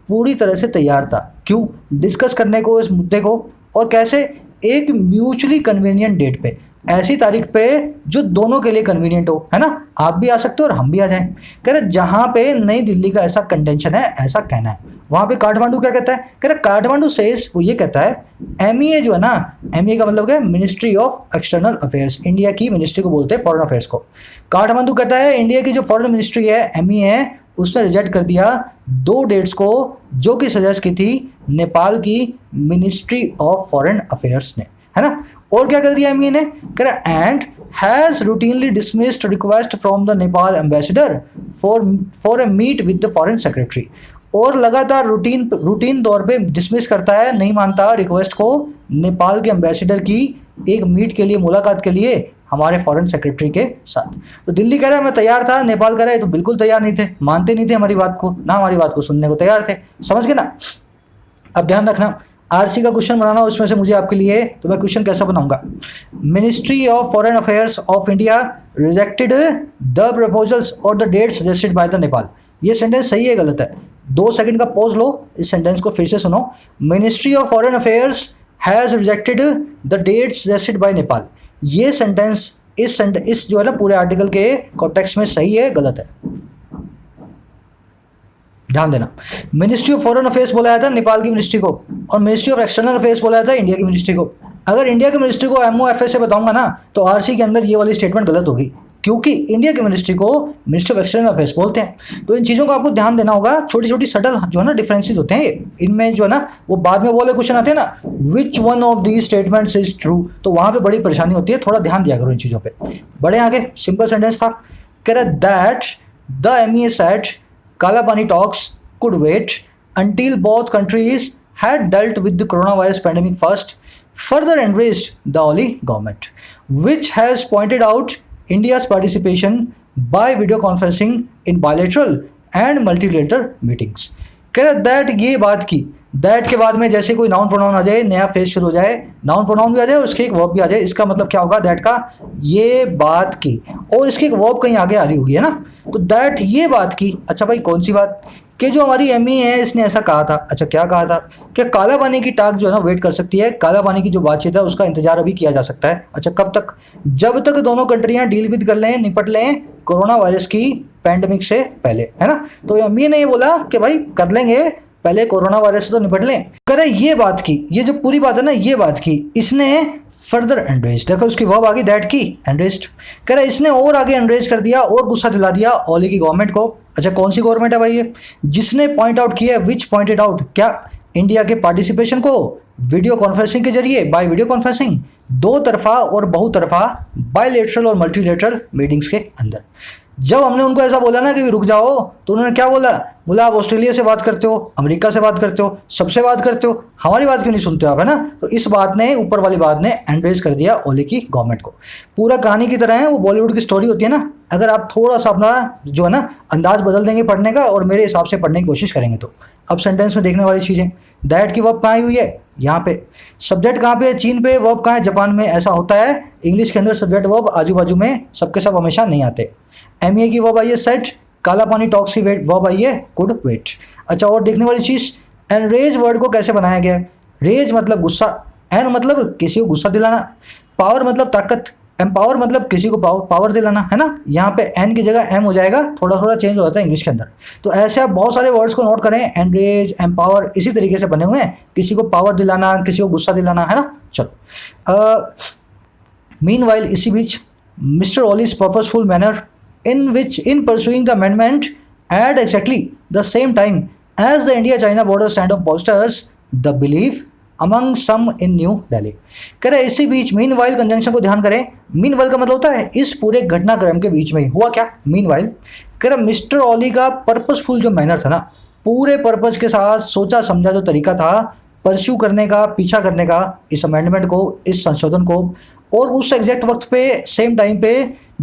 पूरी तरह से तैयार था। क्यों? डिस्कस करने को इस मुद्दे को। और कैसे? एक म्यूचुअली कन्वीनियंट डेट पे, ऐसी तारीख पे जो दोनों के लिए कन्वीनियंट हो, है ना? आप भी आ सकते हो और हम भी आ जाएं। कह रहे जहाँ पे नई दिल्ली का ऐसा कंटेंशन है, ऐसा कहना है, वहाँ पे काठमांडू क्या कहता है? कह रहे काठमांडू सेज, वो ये कहता है, एमईए जो है ना, एमईए का मतलब क्या है? Ministry of external affairs, India की मिनिस्ट्री को बोलते हैं फॉरेन अफेयर्स को। काठमांडू कहता है इंडिया की जो फॉरेन मिनिस्ट्री है, एमईए है, उसने रिजेक्ट कर दिया दो डेट्स को जो कि सजेस्ट की थी नेपाल की मिनिस्ट्री ऑफ फॉरेन अफेयर्स ने, है ना? और क्या कर दिया एमईए ने? कह रहा and has routinely dismissed request from the Nepal ambassador for a meet with the foreign secretary. और लगातार रूटीन तौर पे डिसमिस करता है, नहीं मानता रिक्वेस्ट को नेपाल के एम्बेसडर की एक मीट के लिए, मुलाकात के लिए हमारे फॉरेन सेक्रेटरी के साथ। तो दिल्ली कह रहा है मैं तैयार था, नेपाल कह रहा है तो बिल्कुल तैयार नहीं थे, मानते नहीं थे हमारी बात को, ना हमारी बात को सुनने को तैयार थे। समझ गए ना? अब ध्यान रखना, आरसी का क्वेश्चन बनाना, उसमें से मुझे आपके लिए, तो मैं क्वेश्चन कैसा बनाऊंगा? Ministry of foreign affairs of India rejected the proposals और the date suggested by the Nepal. ये सेंटेंस सही है गलत है? 2 सेकंड का पॉज लो, इस सेंटेंस को फिर से सुनो। Ministry of foreign affairs has rejected the dates suggested by Nepal. ये सेंटेंस इस जो है ना पूरे आर्टिकल के कॉन्टेक्स्ट में सही है गलत है? ध्यान देना, मिनिस्ट्री ऑफ फॉरेन अफेयर्स बोला जाता है नेपाल की मिनिस्ट्री को, और मिनिस्ट्री ऑफ एक्सटर्नल अफेयर्स बोला जाता है इंडिया की मिनिस्ट्री को। अगर इंडिया की मिनिस्ट्री को एमओएफएस से बताऊंगा ना, तो आरसी के अंदर ये वाली स्टेटमेंट गलत होगी, क्योंकि इंडिया की मिनिस्ट्री को मिनिस्ट्री ऑफ एक्सटर्नल अफेयर्स बोलते हैं। तो इन चीज़ों को आपको ध्यान देना होगा, छोटी छोटी सटल जो है ना डिफरेंसेस होते हैं इनमें, जो है ना वो बाद में वो वाले क्वेश्चन आते हैं ना, which one of these statements is true, तो वहाँ पे बड़ी परेशानी होती है, थोड़ा ध्यान दिया करो इन चीज़ों पे। बड़े आगे, सिंपल सेंटेंस था, कह रहा that the MEA said Kalapani talks could wait until both countries had dealt with the coronavirus pandemic first, further enraged the Oli government, which has pointed out India's participation by video conferencing in bilateral and multilateral meetings। कह रहा दैट, ये बात की, दैट के बाद में जैसे कोई नाउन प्रोनाउन आ जाए, नया फेज शुरू हो जाए, नाउन प्रोनाउन भी आ जाए, उसके एक वर्ब भी आ जाए, इसका मतलब क्या होगा? दैट का ये बात की, और इसकी एक वर्ब कहीं आगे आ रही होगी, है ना? तो दैट ये बात की। अच्छा भाई कौन सी बात? कि जो हमारी एमईए है इसने ऐसा कहा था। अच्छा क्या कहा था? कि काला पानी की टाक जो है ना वेट कर सकती है, काला पानी की जो बातचीत है उसका इंतजार अभी किया जा सकता है। अच्छा कब तक? जब तक दोनों कंट्रियां डील विद कर लें, निपट लें कोरोना वायरस की पैंडेमिक से पहले, है ना? तो एमईए ने ये बोला कि भाई कर लेंगे, पहले कोरोना वायरस से तो निपट लें। करे ये बात की, ये जो पूरी बात है ना, ये बात की इसने फर्दर एंड्रेज, देखो उसकी वर्ब आ गई दैट की, एंड्रेज्ड। कह रहा इसने और आगे एंड्रेज कर दिया और गुस्सा दिला दिया ओली की गवर्नमेंट को। अच्छा कौन सी गवर्नमेंट है भाई ये? जिसने पॉइंट आउट किया, विच पॉइंटेड आउट, क्या? इंडिया के पार्टिसिपेशन को वीडियो कॉन्फ्रेंसिंग के जरिए, बाय वीडियो कॉन्फ्रेंसिंग, दो तरफा और बहुतरफा बायलेटरल और मल्टीलेटरल मीटिंग्स के अंदर। जब हमने उनको ऐसा बोला ना कि रुक जाओ, तो उन्होंने क्या बोला? बोला आप ऑस्ट्रेलिया से बात करते हो, अमेरिका से बात करते हो, सबसे बात करते हो, हमारी बात क्यों नहीं सुनते हो आप, है ना? तो इस बात ने, ऊपर वाली बात ने एंड्रेज कर दिया ओली की गवर्नमेंट को। पूरा कहानी की तरह है, वो बॉलीवुड की स्टोरी होती है ना, अगर आप थोड़ा सा अपना जो है ना अंदाज बदल देंगे पढ़ने का और मेरे हिसाब से पढ़ने की कोशिश करेंगे तो। अब सेंटेंस में देखने वाली चीज़ें, दैट की वर्ब कहाँ आई हुई है? यहाँ पे सब्जेक्ट कहाँ पे है, चीन पे, वर्ब कहाँ है, जापान में। ऐसा होता है इंग्लिश के अंदर, सब्जेक्ट वर्ब आजू बाजू में सबके सब हमेशा नहीं आते। एमए की वर्ब आई है सेट, काला पानी टॉक्स की वर्ब आई है कुड वेट। अच्छा, और देखने वाली चीज़, एनरेज वर्ड को कैसे बनाया गया है। रेज मतलब गुस्सा, एन मतलब किसी को गुस्सा दिलाना, पावर मतलब ताकत, एम्पावर मतलब किसी को पावर दिलाना, है ना। यहाँ पे एन की जगह एम हो जाएगा, थोड़ा थोड़ा चेंज हो जाता है इंग्लिश के अंदर। तो ऐसे आप बहुत सारे वर्ड्स को नोट करें, एनरेज, एम्पावर, इसी तरीके से बने हुए हैं, किसी को पावर दिलाना, किसी को गुस्सा दिलाना, है ना। चलो, मीनवाइल, इसी बीच, Mister Oli's purposeful manner in pursuing the amendment at exactly the same time as the India-China border standoff bolsters the belief among some in New Delhi। कह रहे इसी बीच, मीन वाइल कंजंक्शन को ध्यान करें। मीन वाइल का मतलब होता है इस पूरे घटनाक्रम के बीच में हुआ क्या, मीन वाइल। कह रहे मिस्टर ओली का पर्पसफुल जो मैनर था ना, पूरे पर्पज के साथ सोचा समझा जो तरीका था परस्यू करने का, पीछा करने का इस अमेंडमेंट को, इस संशोधन को, और उस एग्जैक्ट वक्त पे, सेम टाइम पे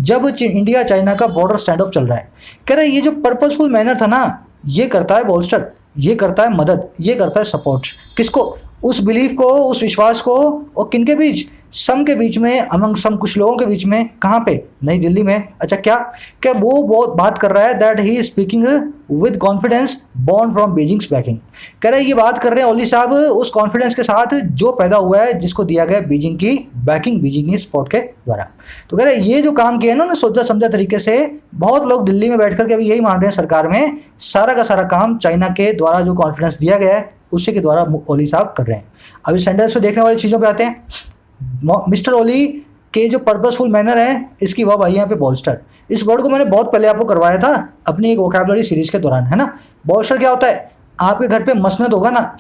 जब इंडिया चाइना का बॉर्डर स्टैंड ऑफ चल रहा है। कह रहे ये जो पर्पसफुल मैनर था ना, ये करता है बोल्स्टर, ये करता है मदद, ये करता है सपोर्ट, किसको, उस बिलीफ को, उस विश्वास को, और किन के बीच, सम के बीच में, अमंग सम, कुछ लोगों के बीच में। कहाँ पे, नई दिल्ली में। अच्छा, क्या वो बहुत बात कर रहा है, that he speaking with confidence born from Beijing's banking. कह रहे ये बात कर रहे हैं ओली साहब उस कॉन्फिडेंस के साथ जो पैदा हुआ है, जिसको दिया गया बीजिंग की बैकिंग, बीजिंग की सपोर्ट के द्वारा। तो कह रहे ये जो काम किया है ना सोचा समझा तरीके से, बहुत लोग दिल्ली में बैठ कर के अभी यही मान रहे हैं सरकार में, सारा का सारा काम चाइना के द्वारा जो कॉन्फिडेंस दिया गया है उसी के द्वारा ओली साहब कर रहे हैं। अभी सेंटेंस में देखने वाली चीज़ों पे आते हैं। मिस्टर ओली के जो पर्पसफुल मैनर है, इसकी वर्ब आई है यहाँ पे बोल्स्टर। इस वर्ड को मैंने बहुत पहले आपको करवाया था अपनी एक वोकैबुलरी सीरीज के दौरान, है ना। बोल्स्टर क्या होता है, आपके घर पे मसनद होगा ना,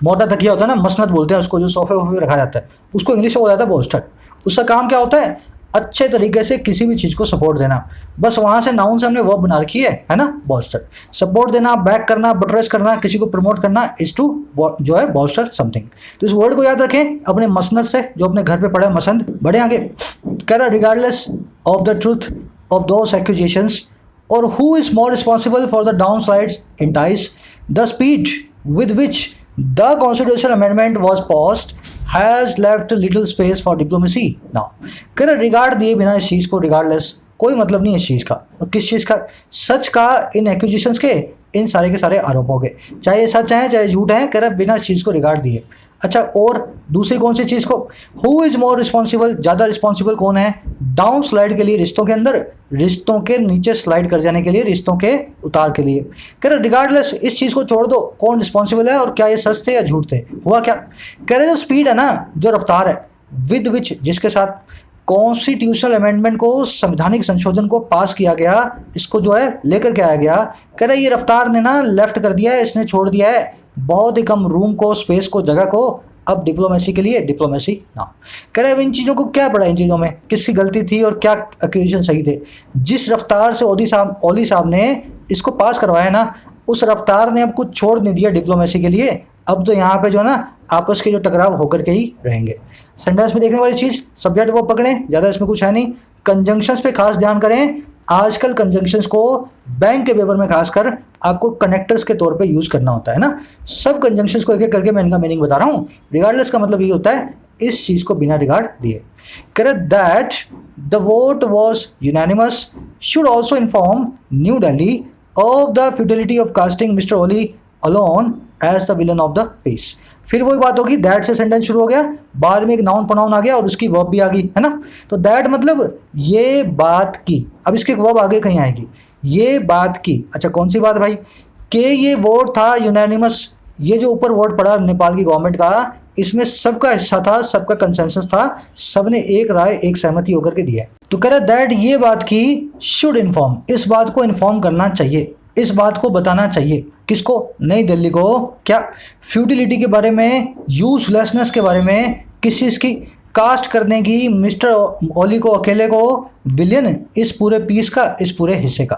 मोटा तकिया होता है ना, मसनद बोलते हैं उसको, जो सोफे वोफे पे रखा जाता है, उसको इंग्लिश में बोला जाता है बोल्स्टर। उसका काम क्या होता है, अच्छे तरीके से किसी भी चीज़ को सपोर्ट देना। बस वहाँ से नाउन से हमने वर्ब बना रखी है ना, बोल्स्टर। सपोर्ट देना, बैक करना, बटरेस करना, किसी को प्रमोट करना, इज टू जो है बोल्स्टर समथिंग। तो इस वर्ड को याद रखें अपने मसनद से, जो अपने घर पे पढ़े मसंद। बढ़े आगे, कह रहा regardless of the truth of those accusations और who is more responsible for the down slides in ties the speed with which the constitution amendment was passed has left little space for diplomacy now. कह रहे रिगार्ड दिए बिना इस चीज़ को, रिगार्डलेस, कोई मतलब नहीं इस चीज़ का। और किस चीज़ का, सच का, इन एक्यूजिशंस के, इन सारे के सारे आरोपों के, चाहे ये सच है चाहे झूठ है, कह रहे बिना इस चीज़ को रिगार्ड दिए। अच्छा, और दूसरी कौन सी चीज़ को, हु इज़ मोर रिस्पॉन्सिबल, ज़्यादा रिस्पॉन्सिबल कौन है डाउन स्लाइड के लिए, रिश्तों के अंदर, रिश्तों के नीचे स्लाइड कर जाने के लिए, रिश्तों के उतार के लिए। कह रहे रिगार्डलेस, इस चीज़ को छोड़ दो, कौन रिस्पॉन्सिबल है और क्या ये सच थे या झूठ थे, हुआ क्या। कह रहे जो स्पीड है ना, जो रफ्तार है, विद विच, जिसके साथ कॉन्स्टिट्यूशनल अमेंडमेंट को, संवैधानिक संशोधन को पास किया गया, इसको जो है लेकर के आया गया। कह रहे ये रफ्तार ने ना लेफ्ट कर दिया है, इसने छोड़ दिया है बहुत ही कम रूम को, स्पेस को, जगह को, अब डिप्लोमेसी के लिए डिप्लोमेसी ना। कह रहे अब इन चीज़ों को क्या पड़ा, इन चीज़ों में किसकी गलती थी और क्या एक्यूजेशन सही थे। जिस रफ्तार से ओली साहब ने इसको पास करवाया ना, उस रफ्तार ने अब कुछ छोड़ नहीं दिया डिप्लोमेसी के लिए। अब तो यहाँ पे जो है ना आपस के जो टकराव होकर के ही रहेंगे। सेंटेंस में देखने वाली चीज़, सब्जेक्ट वो पकड़ें, ज़्यादा इसमें कुछ है नहीं। कंजंक्शंस पे खास ध्यान करें। आजकल कंजंक्शंस को बैंक के पेपर में खासकर आपको कनेक्टर्स के तौर पे यूज़ करना होता है ना। सब कंजंक्शंस को एक एक करके मैं इनका मीनिंग बता रहा हूँ। रिगार्डलेस का मतलब ये होता है इस चीज़ को बिना रिगार्ड दिए। Correct that the vote was unanimous should also inform New Delhi of the futility of casting mister Oli alone as the villain of the piece. फिर वही बात होगी, दैट से सेंटेंस शुरू हो गया, बाद में एक नाउन प्रोनाउन आ गया और उसकी वर्ब भी आ गई, है ना। तो दैट मतलब ये बात की, अब इसकी वर्ब आगे कहीं आएगी, ये बात की। अच्छा, कौन सी बात भाई, कि ये वोट था यूनानिमस, ये जो ऊपर वोट पड़ा नेपाल की गवर्नमेंट का, इसमें सबका हिस्सा था, सबका कंसेंसस था, सबने एक राय, एक सहमति होकर के दिया है। तो कह रहा दैट ये बात की शुड इन्फॉर्म, इस बात को इन्फॉर्म करना चाहिए, इस बात को बताना चाहिए, किसको, नई दिल्ली को, क्या, फ्यूटिलिटी के बारे में, यूजलेसनेस के बारे में, किस चीज़ की, कास्ट करने की मिस्टर ओली को अकेले को विलियन इस पूरे पीस का, इस पूरे हिस्से का।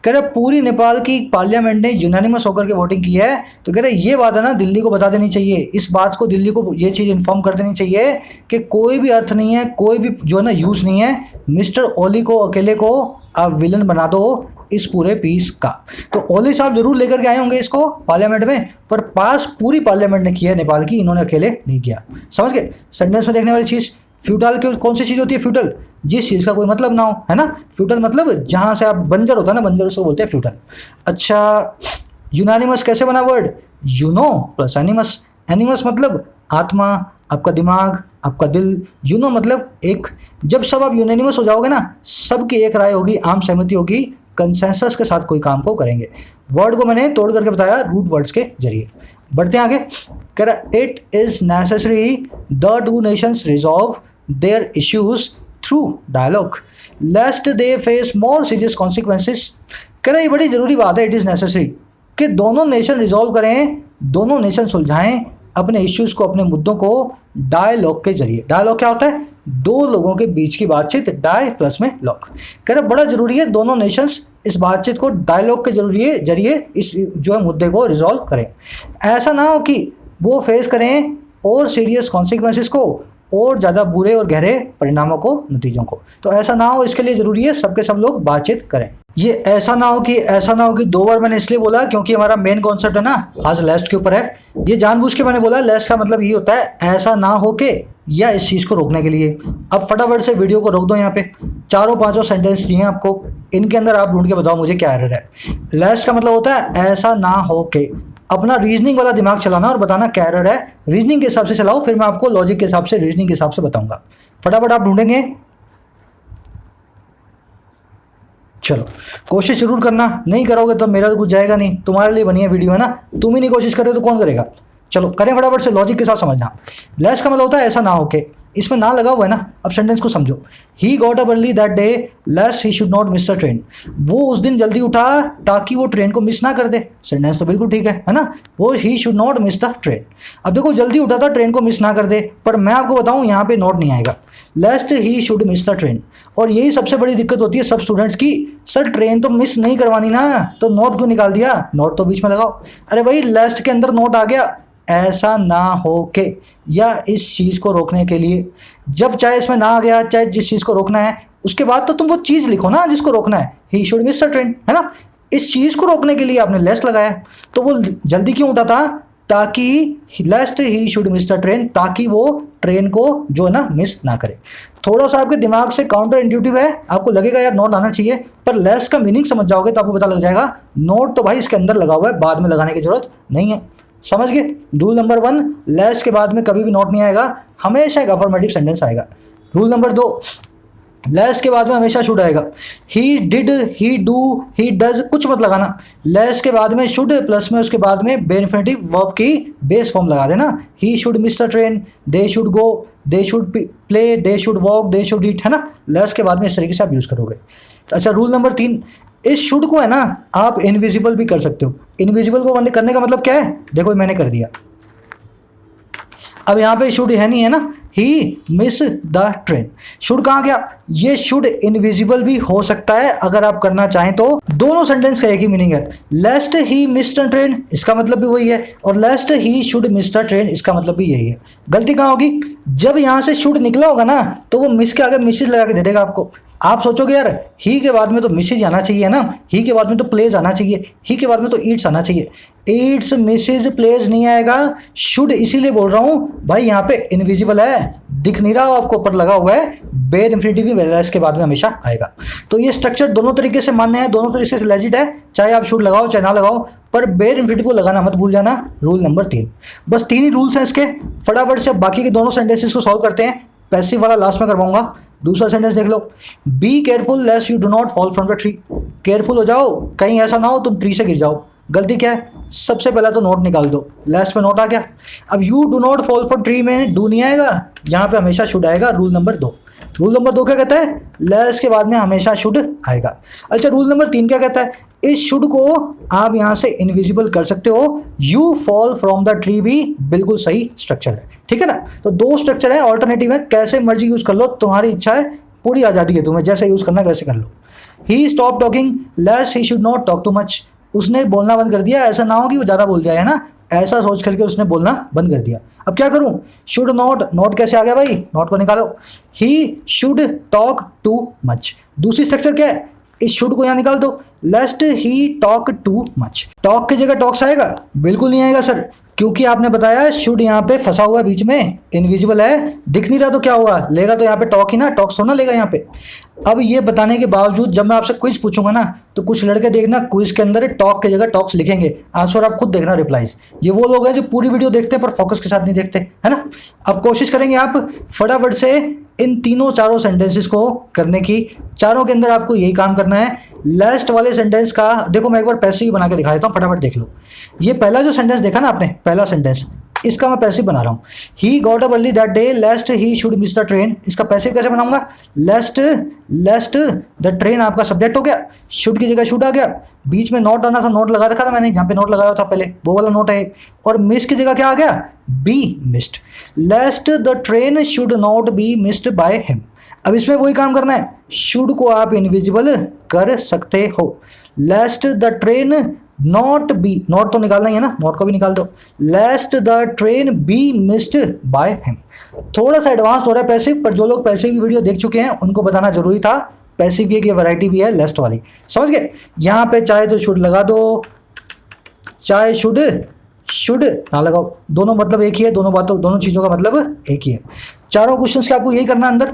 कह रहे पूरी नेपाल की पार्लियामेंट ने यूनानिमस होकर के वोटिंग की है। तो कह रहे ये बात है ना दिल्ली को बता देनी चाहिए, इस बात को दिल्ली को ये चीज़ इन्फॉर्म कर देनी चाहिए कि कोई भी अर्थ नहीं है, कोई भी जो है ना यूज़ नहीं है, मिस्टर ओली को अकेले को आप विलन बना दो, इस पूरे पीस का। तो ओली साहब जरूर लेकर के आए होंगे इसको पार्लियामेंट में, पर पास पूरी पार्लियामेंट ने किया है नेपाल की, इन्होंने अकेले नहीं किया। समझ गए? सेंटेंस में देखने वाली चीज़ फ्यूटल की कौन सी चीज़ होती है? फ्यूटल, जिस चीज़ का कोई मतलब ना हो, है ना। फ्यूटल मतलब जहाँ से आप बंजर होता है ना, बंजर उसको बोलते हैं फ्यूटल। अच्छा, यूनानिमस कैसे बना word? Uno plus animus. Animus मतलब आत्मा, आपका दिमाग, आपका दिल। यूनो मतलब एक। जब सब आप यूनानिमस हो जाओगे ना, सबकी एक राय होगी, आम सहमति होगी, कंसेंसस के साथ कोई काम को करेंगे। वर्ड को मैंने तोड़ करके बताया रूट वर्ड्स के जरिए। बढ़ते हैं आगे। कह रहा it is necessary the two nations resolve their issues through dialogue lest they face more serious consequences. कह रहा ये बड़ी जरूरी बात है, इट इज नेसेसरी, कि दोनों नेशन रिजॉल्व करें, दोनों नेशन सुलझाएं अपने इश्यूज को, अपने मुद्दों को डायलॉग के जरिए। डायलॉग क्या होता है? दो लोगों के बीच की बातचीत, डाई प्लस में लॉग। कह रहे बड़ा जरूरी है दोनों नेशंस इस बातचीत को डायलॉग के जरिए इस जो है मुद्दे को रिजॉल्व करें। ऐसा ना हो कि वो फेस करें और सीरियस कॉन्सिक्वेंसेस को, और ज़्यादा बुरे और गहरे परिणामों को, नतीजों को। तो ऐसा ना हो, इसके लिए ज़रूरी है सबके सब लोग बातचीत करें। ये ऐसा ना हो कि दो बार मैंने इसलिए बोला क्योंकि हमारा मेन कॉन्सेप्ट है ना आज लेस्ट के ऊपर है। ये जानबूझ के मैंने बोला, लेस्ट का मतलब ये होता है ऐसा ना हो के, या इस चीज़ को रोकने के लिए। अब फटाफट से वीडियो को रोक दो। यहाँ पे चारों पांचों सेंटेंस दिए हैं आपको, इनके अंदर आप ढूंढ के बताओ मुझे क्या एरर है। लेस्ट का मतलब होता है ऐसा ना हो के। अपना रीजनिंग वाला दिमाग चलाना और बताना क्या एरर है, रीजनिंग के हिसाब से चलाओ, फिर मैं आपको लॉजिक के हिसाब से, रीजनिंग के हिसाब से बताऊंगा। फटाफट आप ढूंढेंगे। चलो कोशिश जरूर करना, नहीं करोगे तो मेरा तो कुछ जाएगा नहीं, तुम्हारे लिए बनी है वीडियो, है ना। तुम ही नहीं कोशिश करे तो कौन करेगा। चलो करें फटाफट से, लॉजिक के साथ समझना। लेस का मतलब होता है ऐसा ना हो के, इसमें ना लगा हुआ है ना। अब सेंटेंस को समझो। He got up early that day lest he should not miss the train. वो उस दिन जल्दी उठा ताकि वो ट्रेन को मिस ना कर दे। सेंटेंस तो बिल्कुल ठीक है ना। वो ही should not miss the train. अब देखो जल्दी उठा था ट्रेन को मिस ना कर दे, पर मैं आपको बताऊं यहाँ पे नोट नहीं आएगा, lest he should miss the train. और यही सबसे बड़ी दिक्कत होती है सब स्टूडेंट्स की, सर ट्रेन तो मिस नहीं करवानी ना, तो नोट क्यों निकाल दिया? नोट तो बीच में लगाओ। अरे भाई लेस्ट के अंदर नोट आ गया, ऐसा ना हो के, या इस चीज़ को रोकने के लिए। जब चाहे इसमें ना आ गया, चाहे जिस चीज़ को रोकना है, उसके बाद तो तुम वो चीज़ लिखो ना जिसको रोकना है। ही शुड मिस द ट्रेन, है ना। इस चीज़ को रोकने के लिए आपने लेस्ट लगाया, तो वो जल्दी क्यों उठा था? ताकि lest he should miss the train, ताकि वो ट्रेन को जो है ना मिस ना करे। थोड़ा सा आपके दिमाग से काउंटर इंट्यूटिव है, आपको लगेगा यार नोट आना चाहिए, पर लेस्ट का मीनिंग समझ जाओगे तो आपको पता लग जाएगा नोट तो भाई इसके अंदर लगा हुआ है, बाद में लगाने की जरूरत नहीं है। समझ गए? रूल नंबर 1, लेस्ट के बाद में कभी भी नोट नहीं आएगा, हमेशा एक अफर्मेटिव सेंटेंस आएगा। रूल नंबर 2, लेस के बाद में हमेशा शुड आएगा। He did, he do, he does, कुछ मत लगाना। लेस के बाद में शुड प्लस में उसके बाद में बे इन्फिनिटिव वर्ब की बेस फॉर्म लगा देना। ही should miss the train, they should go, they should play, they should walk, they should eat, है ना। लेस के बाद में इस तरीके से आप यूज़ करोगे। अच्छा रूल नंबर 3, इस शुड को है ना आप इनविजिबल भी कर सकते हो। इनविजिबल को करने का मतलब क्या है? देखो मैंने कर दिया। अब यहाँ पे शुड है नहीं, है ना। ही मिस द ट्रेन, शुड कहाँ गया? ये शुड इनविजिबल भी हो सकता है अगर आप करना चाहें तो। दोनों सेंटेंस का एक ही मीनिंग है। Lest he miss the train, इसका मतलब भी वही है, और lest he should miss the train, इसका मतलब भी यही है। गलती कहाँ होगी? जब यहाँ से शुड निकला होगा ना, तो वो मिस के आगे मिसेज लगा के दे देगा आपको। आप सोचोगे यार ही के बाद में तो मिसेज आना चाहिए ना, ही के बाद में तो प्लेज आना चाहिए, ही के बाद में तो ईट्स आना चाहिए। ईट्स, मिसेज, प्लेज नहीं आएगा। शुड इसीलिए बोल रहा हूँ भाई, यहाँ पे इनविजिबल है, दिख नहीं रहा आपको, ऊपर लगा हुआ है। बेर इन्फिनिटिव भी लेस के बाद में हमेशा आएगा। तो ये स्ट्रक्चर दोनों तरीके से मान्य है, दोनों तरीके से लेजिट है, चाहे आप शुड लगाओ चाहे ना लगाओ, पर बेर इन्फिनिटिव को लगाना मत भूल जाना। रूल नंबर 3, बस 3 ही रूल्स हैं इसके। फटाफट से बाकी के दोनों सेंटेंसेस को सॉल्व करते हैं। पैसिव वाला लास्ट में करवाऊंगा। दूसरा सेंटेंस देख लो, be careful less you do not fall from the tree. Careful हो जाओ, कहीं ऐसा ना हो तुम ट्री से गिर जाओ। गलती क्या है? सबसे पहले तो नोट निकाल दो, लास्ट में नोट आ गया। अब you do not fall for tree में डू नहीं आएगा, यहाँ पे हमेशा शुड आएगा। Rule number 2। रूल नंबर 2 क्या कहता है? लेस के बाद में हमेशा शुड आएगा। अच्छा रूल नंबर 3 क्या कहता है? इस शुड को आप यहाँ से इनविजिबल कर सकते हो। You fall from the tree भी बिल्कुल सही स्ट्रक्चर है, ठीक है ना। तो 2 स्ट्रक्चर है, ऑल्टरनेटिव है, कैसे मर्जी यूज कर लो, तुम्हारी इच्छा है, पूरी आज़ादी है तुम्हें, जैसे यूज करना वैसे कर लो। He stop talking less he should not talk too much. उसने बोलना बंद कर दिया, ऐसा ना हो कि वो ज़्यादा बोल जाए, है ना, ऐसा सोच करके उसने बोलना बंद कर दिया। अब क्या करूं? शुड नॉट, नॉट कैसे आ गया भाई? नॉट को निकालो। He should talk too much. दूसरी स्ट्रक्चर क्या है? इस शुड को यहाँ निकाल दो, lest he talk too much. Talk की जगह टॉक्स आएगा? बिल्कुल नहीं आएगा सर, क्योंकि आपने बताया शुड यहाँ पे फंसा हुआ है बीच में, इनविजिबल है, दिख नहीं रहा, तो क्या हुआ, लेगा तो यहाँ पे टॉक ही ना, टॉक्स होना लेगा यहाँ पे। अब ये बताने के बावजूद जब मैं आपसे क्विज पूछूंगा ना, तो कुछ लड़के देखना क्विज के अंदर टॉक की जगह टॉक्स लिखेंगे, आंसर आप खुद देखना रिप्लाईज। ये वो लोग हैं जो पूरी वीडियो देखते हैं पर फोकस के साथ नहीं देखते, है ना। अब कोशिश करेंगे आप फटाफट से इन तीनों चारों सेंटेंसेस को करने की। चारों के अंदर आपको यही काम करना है। लास्ट वाले सेंटेंस का देखो, मैं एक बार पैसिव बना के दिखा देता हूँ, फटाफट देख लो। ये पहला जो सेंटेंस देखा ना आपने, पहला सेंटेंस, इसका मैं पैसिव बना रहा हूँ। He got up early that day lest he should miss the train. इसका पैसिव कैसे बनाऊंगा? लेस्ट द ट्रेन आपका सब्जेक्ट हो गया, शुड की जगह शुड आ गया, बीच में नोट आना था, नोट लगा रखा था मैंने, जहाँ पे नोट लगाया था पहले वो वाला नोट है, और मिस की जगह क्या आ गया? Be missed. Lest the train should not be missed by him. अब इसमें वही काम करना है, शुड को आप इनविजिबल कर सकते हो। Lest the train not be, not तो निकालना ही है ना, नॉट को भी निकाल दो। Lest the train be missed by him. थोड़ा सा एडवांस हो रहा है पैसिव, पर जो लोग पैसिव की वीडियो देख चुके हैं उनको बताना जरूरी था। पैसिव की एक ये वैरायटी भी है लेस्ट वाली, समझ गए। यहाँ पे चाहे तो शुड लगा दो, चाहे शुड ना लगाओ, दोनों मतलब एक ही है, दोनों चीज़ों का मतलब एक ही है। चारों क्वेश्चंस के आपको यही करना है अंदर।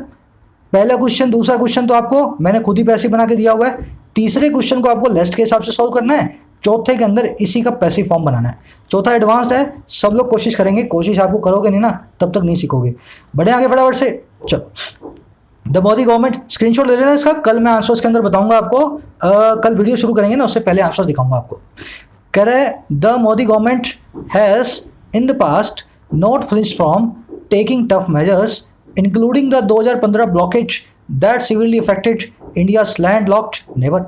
पहला क्वेश्चन, दूसरा क्वेश्चन तो आपको मैंने खुद ही पैसिव बना के दिया हुआ है। तीसरे क्वेश्चन को आपको लेस्ट के हिसाब से सॉल्व करना है। चौथे के अंदर इसी का पैसिव फॉर्म बनाना है। चौथा एडवांस्ड है, सब लोग कोशिश करेंगे, कोशिश आपको करोगे नहीं ना तब तक नहीं सीखोगे। बढ़े आगे फटाफट से, चलो। द मोदी गवर्नमेंट, स्क्रीनशॉट ले लेना इसका, कल मैं आंसर्स के अंदर बताऊंगा आपको। कल वीडियो शुरू करेंगे ना, उससे पहले आंसर्स दिखाऊंगा आपको। कह रहे हैं the Modi government has in the past not flinched from taking tough measures including the 2015 blockade that severely affected India's land locked neighbour.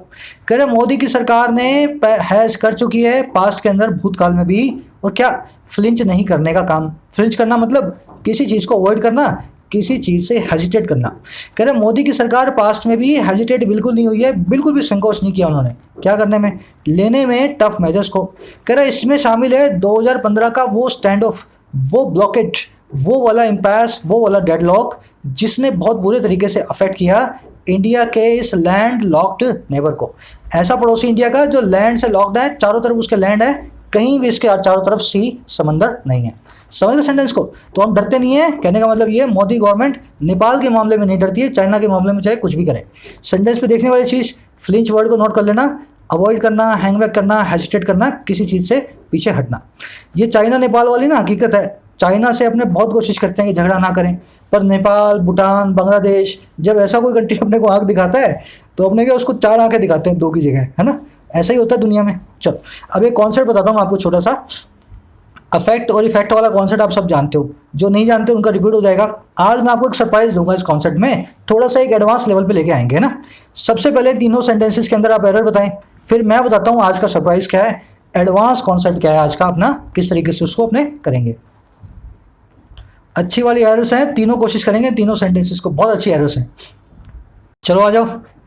कह रहे मोदी की सरकार ने हैज़ कर चुकी है पास्ट के अंदर, भूतकाल में भी, और क्या, फ्लिंच नहीं करने का काम। फ्लिंच करना मतलब किसी चीज़ को अवॉइड करना, किसी चीज़ से हेजिटेट करना। कह रहे मोदी की सरकार पास्ट में भी हेजिटेट बिल्कुल नहीं हुई है, बिल्कुल भी संकोच नहीं किया उन्होंने क्या करने में, लेने में टफ मेजर्स को। कह रहे इसमें शामिल है 2015 का वो स्टैंड ऑफ, वो ब्लॉकेट, वो वाला इम्पैस, वो वाला डेडलॉक जिसने बहुत बुरे तरीके से अफेक्ट किया इंडिया के इस लैंड लॉक्ड नेबर को। ऐसा पड़ोसी इंडिया का जो लैंड से लॉक्ड है, चारों तरफ उसके लैंड है, कहीं भी इसके चारों तरफ सी समंदर नहीं है। समझ गए सेंटेंस को? तो हम डरते नहीं है, कहने का मतलब ये मोदी गवर्नमेंट नेपाल के मामले में नहीं डरती है, चाइना के मामले में चाहे कुछ भी करे। सेंटेंस पे देखने वाली चीज़, फ्लिंच वर्ड को नोट कर लेना, अवॉइड करना, हैंगबैक करना, हेजिटेट करना, किसी चीज़ से पीछे हटना। ये चाइना नेपाल वाली ना हकीकत है। चाइना से अपने बहुत कोशिश करते हैं कि झगड़ा ना करें, पर नेपाल, भूटान, बांग्लादेश, जब ऐसा कोई कंट्री अपने को आंख दिखाता है तो अपने क्या उसको चार आंखें दिखाते हैं, दो की जगह, है ना। ऐसा ही होता है दुनिया में। चलो अब एक कॉन्सेप्ट बताता हूँ आपको छोटा सा। अफेक्ट और इफेक्ट वाला कॉन्सेप्ट आप सब जानते हो, जो नहीं जानते उनका रिपीट हो जाएगा। आज मैं आपको एक सरप्राइज दूंगा इस कॉन्सेप्ट में, थोड़ा सा एक एडवांस लेवल पे लेके आएंगे ना। सबसे पहले तीनों सेंटेंसेस के अंदर आप एरर बताएं, फिर मैं बताता हूँ आज का सरप्राइज क्या है, एडवांस कॉन्सेप्ट क्या है आज का अपना, किस तरीके से उसको अपने करेंगे। अच्छी वाली एरर्स हैं, तीनों कोशिश करेंगे, तीनों सेंटेंसेस को, बहुत अच्छी एरर्स हैं। चलो आ जाओ।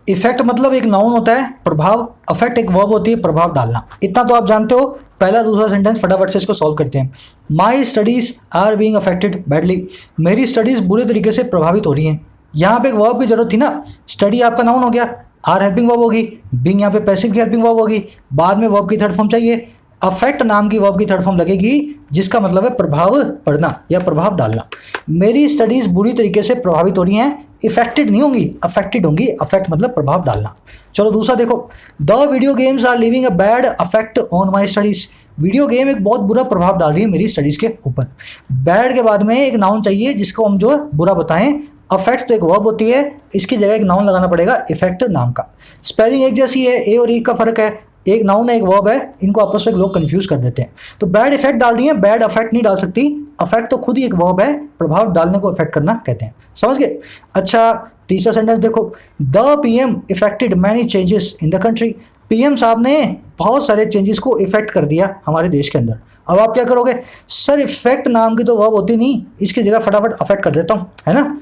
इफेक्ट मतलब एक नाउन होता है, प्रभाव। अफेक्ट एक वर्ब होती है, प्रभाव डालना। इतना तो आप जानते हो। पहला दूसरा सेंटेंस फटाफट से इसको सॉल्व करते हैं। My studies are being affected badly. मेरी स्टडीज बुरे तरीके से प्रभावित हो रही हैं। यहाँ पे एक वर्ब की जरूरत थी ना, स्टडी आपका नाउन हो गया, आर हेल्पिंग वर्ब होगी, बीइंग यहाँ पे पैसिव की हेल्पिंग वर्ब होगी, बाद में वर्ब की थर्ड फॉर्म चाहिए, अफेक्ट नाम की वर्ब की थर्ड फॉर्म लगेगी, जिसका मतलब है प्रभाव पड़ना या प्रभाव डालना। मेरी स्टडीज बुरी तरीके से प्रभावित हो रही हैं, इफेक्टेड नहीं होंगी, अफेक्टेड होंगी। अफेक्ट मतलब प्रभाव डालना। चलो दूसरा देखो, the video games are living a bad affect on my studies. Video game एक बहुत बुरा प्रभाव डाल रही है मेरी स्टडीज़ के ऊपर। बैड के बाद में एक नाउन चाहिए जिसको हम जो बुरा बताएं। अफेक्ट तो एक वर्ब होती है, इसकी जगह एक नाउन लगाना पड़ेगा इफेक्ट नाम का। स्पेलिंग एक जैसी है, ए और ई का फर्क है, एक नाउन है एक वर्ब है, इनको आपस में लोग कंफ्यूज कर देते हैं। तो बैड इफेक्ट डाल रही है, बैड अफेक्ट नहीं डाल सकती। अफेक्ट तो खुद ही एक वर्ब है, प्रभाव डालने को इफेक्ट करना कहते हैं। समझ गए? अच्छा तीसरा सेंटेंस देखो, the PM affected many changes in the country. PM साहब ने बहुत सारे चेंजेस को इफेक्ट कर दिया हमारे देश के अंदर। अब आप क्या करोगे, सर इफेक्ट नाम की तो वर्ब होती नहीं, इसकी जगह फटाफट अफेक्ट कर देता हूँ, है ना।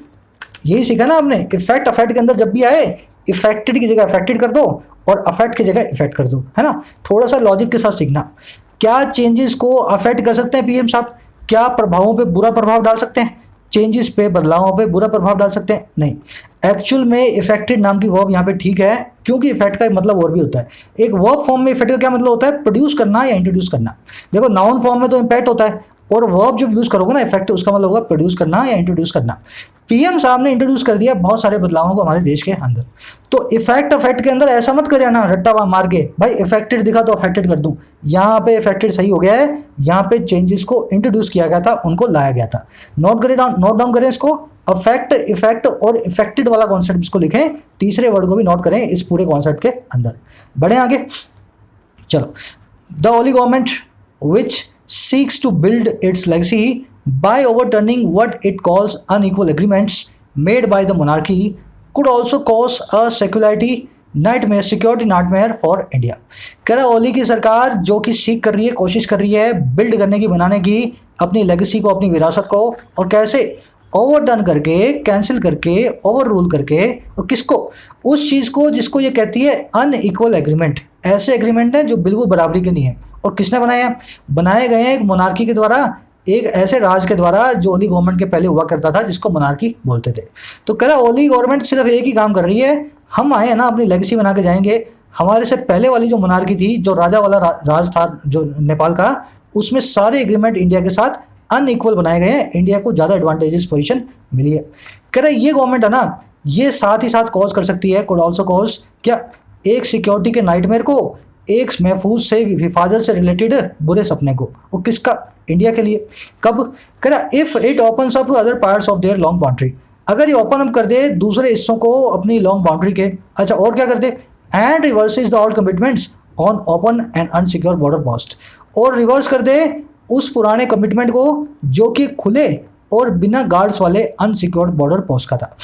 यही सीखा ना आपने, इफेक्ट अफेक्ट के अंदर जब भी आए इफेक्टेड की जगह अफेक्टेड कर दो और अफेक्ट की जगह इफेक्ट कर दो, है ना। थोड़ा सा लॉजिक के साथ सीखना। क्या चेंजेस को अफेक्ट कर सकते हैं पीएम साहब? क्या प्रभावों पे बुरा प्रभाव डाल सकते हैं? चेंजेस पे, बदलावों पे बुरा प्रभाव डाल सकते हैं? नहीं। एक्चुअल में इफेक्टेड नाम की वर्ब यहाँ पे ठीक है, क्योंकि इफेक्ट का मतलब और भी होता है। एक वर्ब फॉर्म में इफेक्ट का क्या मतलब होता है? प्रोड्यूस करना या इंट्रोड्यूस करना। देखो नाउन फॉर्म में तो इम्पैक्ट होता है, और वर्ब जब यूज करोगे ना इफेक्ट, उसका मतलब होगा प्रोड्यूस करना या इंट्रोड्यूस करना। पीएम साहब ने इंट्रोड्यूस कर दिया बहुत सारे बदलावों को हमारे देश के अंदर। तो इफेक्ट के अंदर ऐसा मत करे ना रट्टा मार के भाई इफेक्टेड दिखा तो अफेक्टेड कर दूं। यहाँ पे इफेक्टेड सही हो गया है, यहाँ पे चेंजेस को इंट्रोड्यूस किया गया था, उनको लाया गया था। नोट डाउन करें इसको। अफेक्ट, इफेक्ट और इफेक्टेड वाला कॉन्सेप्ट इसको लिखें, तीसरे वर्ड को भी नोट करें इस पूरे कॉन्सेप्ट के अंदर। बढ़े आगे, चलो। The Oli government which seeks to build its legacy by overturning what it calls unequal agreements made by the monarchy could also cause a security nightmare for India। कह रहा ओली की सरकार जो कि सीख कर रही है, कोशिश कर रही है बिल्ड करने की, बनाने की अपनी लेगेसी को, अपनी विरासत को, और कैसे ओवरटर्न करके, कैंसिल करके, ओवर रूल करके, और किसको? उस चीज़ को जिसको ये कहती है अनइक्वल एग्रीमेंट। ऐसे एग्रीमेंट हैं जो बिल्कुल बराबरी के नहीं है। और किसने बनाए हैं? बनाए गए हैं एक मोनार्की के द्वारा, एक ऐसे राज के द्वारा जो ओली गवर्नमेंट के पहले हुआ करता था, जिसको मोनार्की बोलते थे। तो कह रहा ओली गवर्नमेंट सिर्फ एक ही काम कर रही है, हम आए हैं ना अपनी लेगेसी बना के जाएंगे। हमारे से पहले वाली जो मोनार्की थी, जो राजा वाला राज था जो नेपाल का, उसमें सारे एग्रीमेंट इंडिया के साथ अनइक्वल बनाए गए हैं, इंडिया को ज़्यादा एडवांटेजेस पोजीशन मिली है। कह रहा ये गवर्नमेंट है ना, ये साथ ही साथ कॉज कर सकती है, कुड ऑल्सो कॉज क्या? एक सिक्योरिटी के नाइटमेयर को, एक महफूज से, हिफाजत से रिलेटेड बुरे सपने को। वो किसका? इंडिया के लिए। कब? कह रहा if it opens up other parts of their long boundary, अगर ये ओपन अप कर दे दूसरे हिस्सों को अपनी लॉन्ग बाउंड्री के। अच्छा, और क्या कर दे? And reverses the all commitments on open and unsecure border post, और रिवर्स कर दे उस पुराने कमिटमेंट को जो कि खुले और बिना गार्ड्स वाले अनसिक्योर्ड बॉर्डर पोस्ट का था।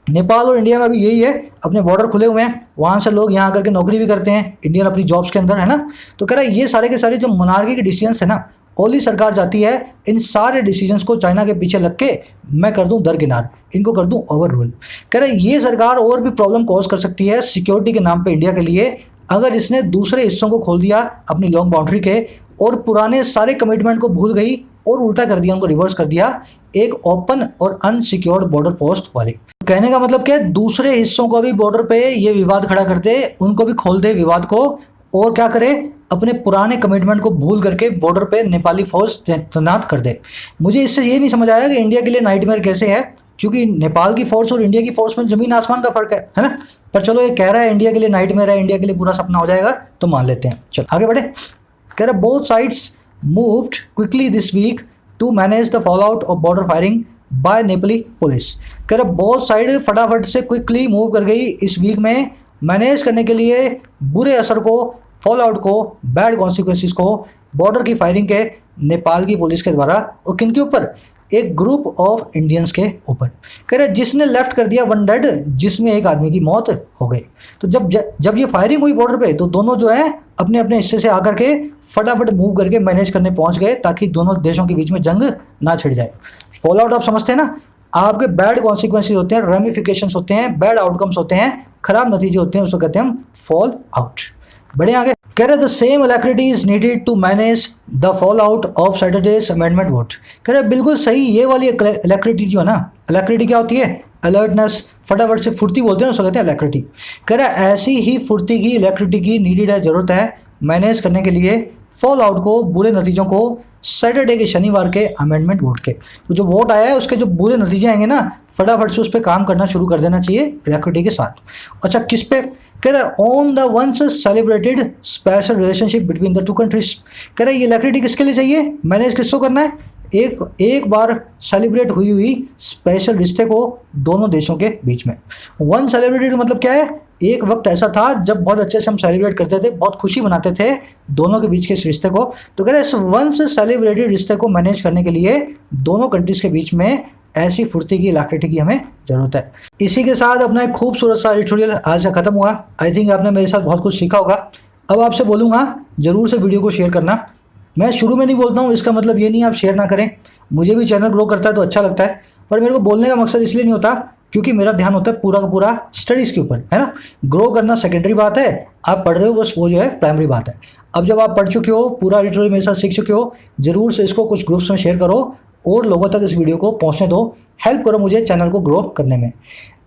नेपाल और इंडिया में भी यही है, अपने बॉर्डर खुले हुए हैं, वहाँ से लोग यहाँ आकर के नौकरी भी करते हैं, इंडियन अपनी जॉब्स के अंदर, है ना। तो कह रहा है ये सारे के सारे जो मोनार्की के डिसीजंस है ना, ओली सरकार चाहती है इन सारे डिसीजंस को चाइना के पीछे लग के मैं कर दूं दरकिनार, इनको कर दूं ओवर रूल। कह रहा है ये सरकार और भी प्रॉब्लम कॉज कर सकती है सिक्योरिटी के नाम पे इंडिया के लिए, अगर इसने दूसरे हिस्सों को खोल दिया अपनी लॉन्ग बाउंड्री के, और पुराने सारे कमिटमेंट को भूल गई और उल्टा कर दिया, उनको रिवर्स कर दिया एक ओपन और अनसिक्योर्ड बॉर्डर पोस्ट वाली। कहने का मतलब क्या है? दूसरे हिस्सों को भी बॉर्डर पे ये विवाद खड़ा कर दे, उनको भी खोल दे विवाद को, और क्या करे? अपने पुराने कमिटमेंट को भूल करके बॉर्डर पे नेपाली फौज तैनात कर दे। मुझे इससे ये नहीं समझ आया कि इंडिया के लिए नाइटमेयर कैसे है, क्योंकि नेपाल की फोर्स और इंडिया की फोर्स में ज़मीन आसमान का फ़र्क है ना। पर चलो ये कह रहा है इंडिया के लिए नाइटमेयर है, इंडिया के लिए पूरा सपना हो जाएगा, तो मान लेते हैं। चलो आगे बढ़े। कह रहा both sides moved quickly this week to manage the fall out of border firing by Nepali police. कह रहा बहुत साइड फटाफट से क्विकली मूव कर गई इस वीक में, मैनेज करने के लिए बुरे असर को, फॉल आउट को, बैड कॉन्सिक्वेंसेस को बॉर्डर की फायरिंग के नेपाल की पुलिस के द्वारा, और किन के ऊपर? एक ग्रुप ऑफ इंडियंस के ऊपर। कह रहे जिसने लेफ्ट कर दिया 1 डेड, जिसमें एक आदमी की मौत हो गई। तो जब ये फायरिंग हुई बॉर्डर पे, तो दोनों जो है अपने अपने हिस्से से आकर के फटाफट मूव करके मैनेज करने पहुंच गए, ताकि दोनों देशों के बीच में जंग ना छिड़ जाए। फॉल आउट आप समझते हैं ना, आपके बैड कॉन्सिक्वेंसेज होते हैं, रेमिफिकेशंस होते हैं, बैड आउटकम्स होते हैं, खराब नतीजे होते हैं, उसको कहते हैं हम फॉल आउट। बढ़े आगे। कह रहे the same alacrity is needed to manage the fall out of Saturday's amendment vote. कह रहे बिल्कुल सही, ये वाली अलैक्रिटी जो है ना, अलैक्रिटी क्या होती है? अलर्टनेस, फटाफट से फुर्ती बोलते हैं, उसको कहते हैं अलैक्रिटी। कह रहा ऐसी ही फुर्ती की, अलैक्रिटी की नीडेड है, जरूरत है मैनेज करने के लिए फॉल आउट को, बुरे नतीजों को, सैटरडे के, शनिवार के अमेंडमेंट वोट के। तो जो वोट आया है उसके जो बुरे नतीजे आएंगे ना, फटाफट से उस पर काम करना शुरू कर देना चाहिए इलेक्ट्रिसिटी के साथ। अच्छा किस पे? कह रहा है on the ones celebrated special relationship between the two countries. कह रहा है ये इलेक्ट्रिसिटी किसके लिए चाहिए? मैनेज किसको करना है? एक बार सेलिब्रेट हुई स्पेशल रिश्ते को दोनों देशों के बीच में। वन सेलिब्रेटेड मतलब क्या है? एक वक्त ऐसा था जब बहुत अच्छे से हम सेलिब्रेट करते थे, बहुत खुशी मनाते थे दोनों के बीच के इस रिश्ते को। तो कह रहे हैं इस वंस सेलिब्रेटेड रिश्ते को मैनेज करने के लिए दोनों कंट्रीज़ के बीच में ऐसी फुर्ती की, इलाक्रिटी की हमें ज़रूरत है। इसी के साथ अपना एक खूबसूरत सा एडिटोरियल आज से ख़त्म हुआ। आई थिंक आपने मेरे साथ बहुत कुछ सीखा होगा। अब आपसे बोलूँगा ज़रूर से वीडियो को शेयर करना। मैं शुरू में नहीं बोलता हूँ, इसका मतलब ये नहीं आप शेयर ना करें। मुझे भी चैनल ग्रो करता है तो अच्छा लगता है, पर मेरे को बोलने का मकसद इसलिए नहीं होता क्योंकि मेरा ध्यान होता है पूरा का पूरा स्टडीज़ के ऊपर, है ना। ग्रो करना सेकेंडरी बात है, आप पढ़ रहे हो बस वो जो है प्राइमरी बात है। अब जब आप पढ़ चुके हो, पूरा एडिटोरियल मेरे साथ सीख चुके हो, ज़रूर से इसको कुछ ग्रुप्स में शेयर करो और लोगों तक इस वीडियो को पहुंचने दो, हेल्प करो मुझे चैनल को ग्रो करने में।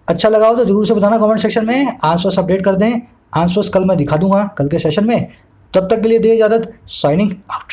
अच्छा लगा हो तो जरूर से बताना कमेंट सेक्शन में, आंसर्स अपडेट कर दें। आंसर्स कल मैं दिखा दूंगा कल के सेशन में। तब तक के लिए दे इजाज़त, साइनिंग आउट।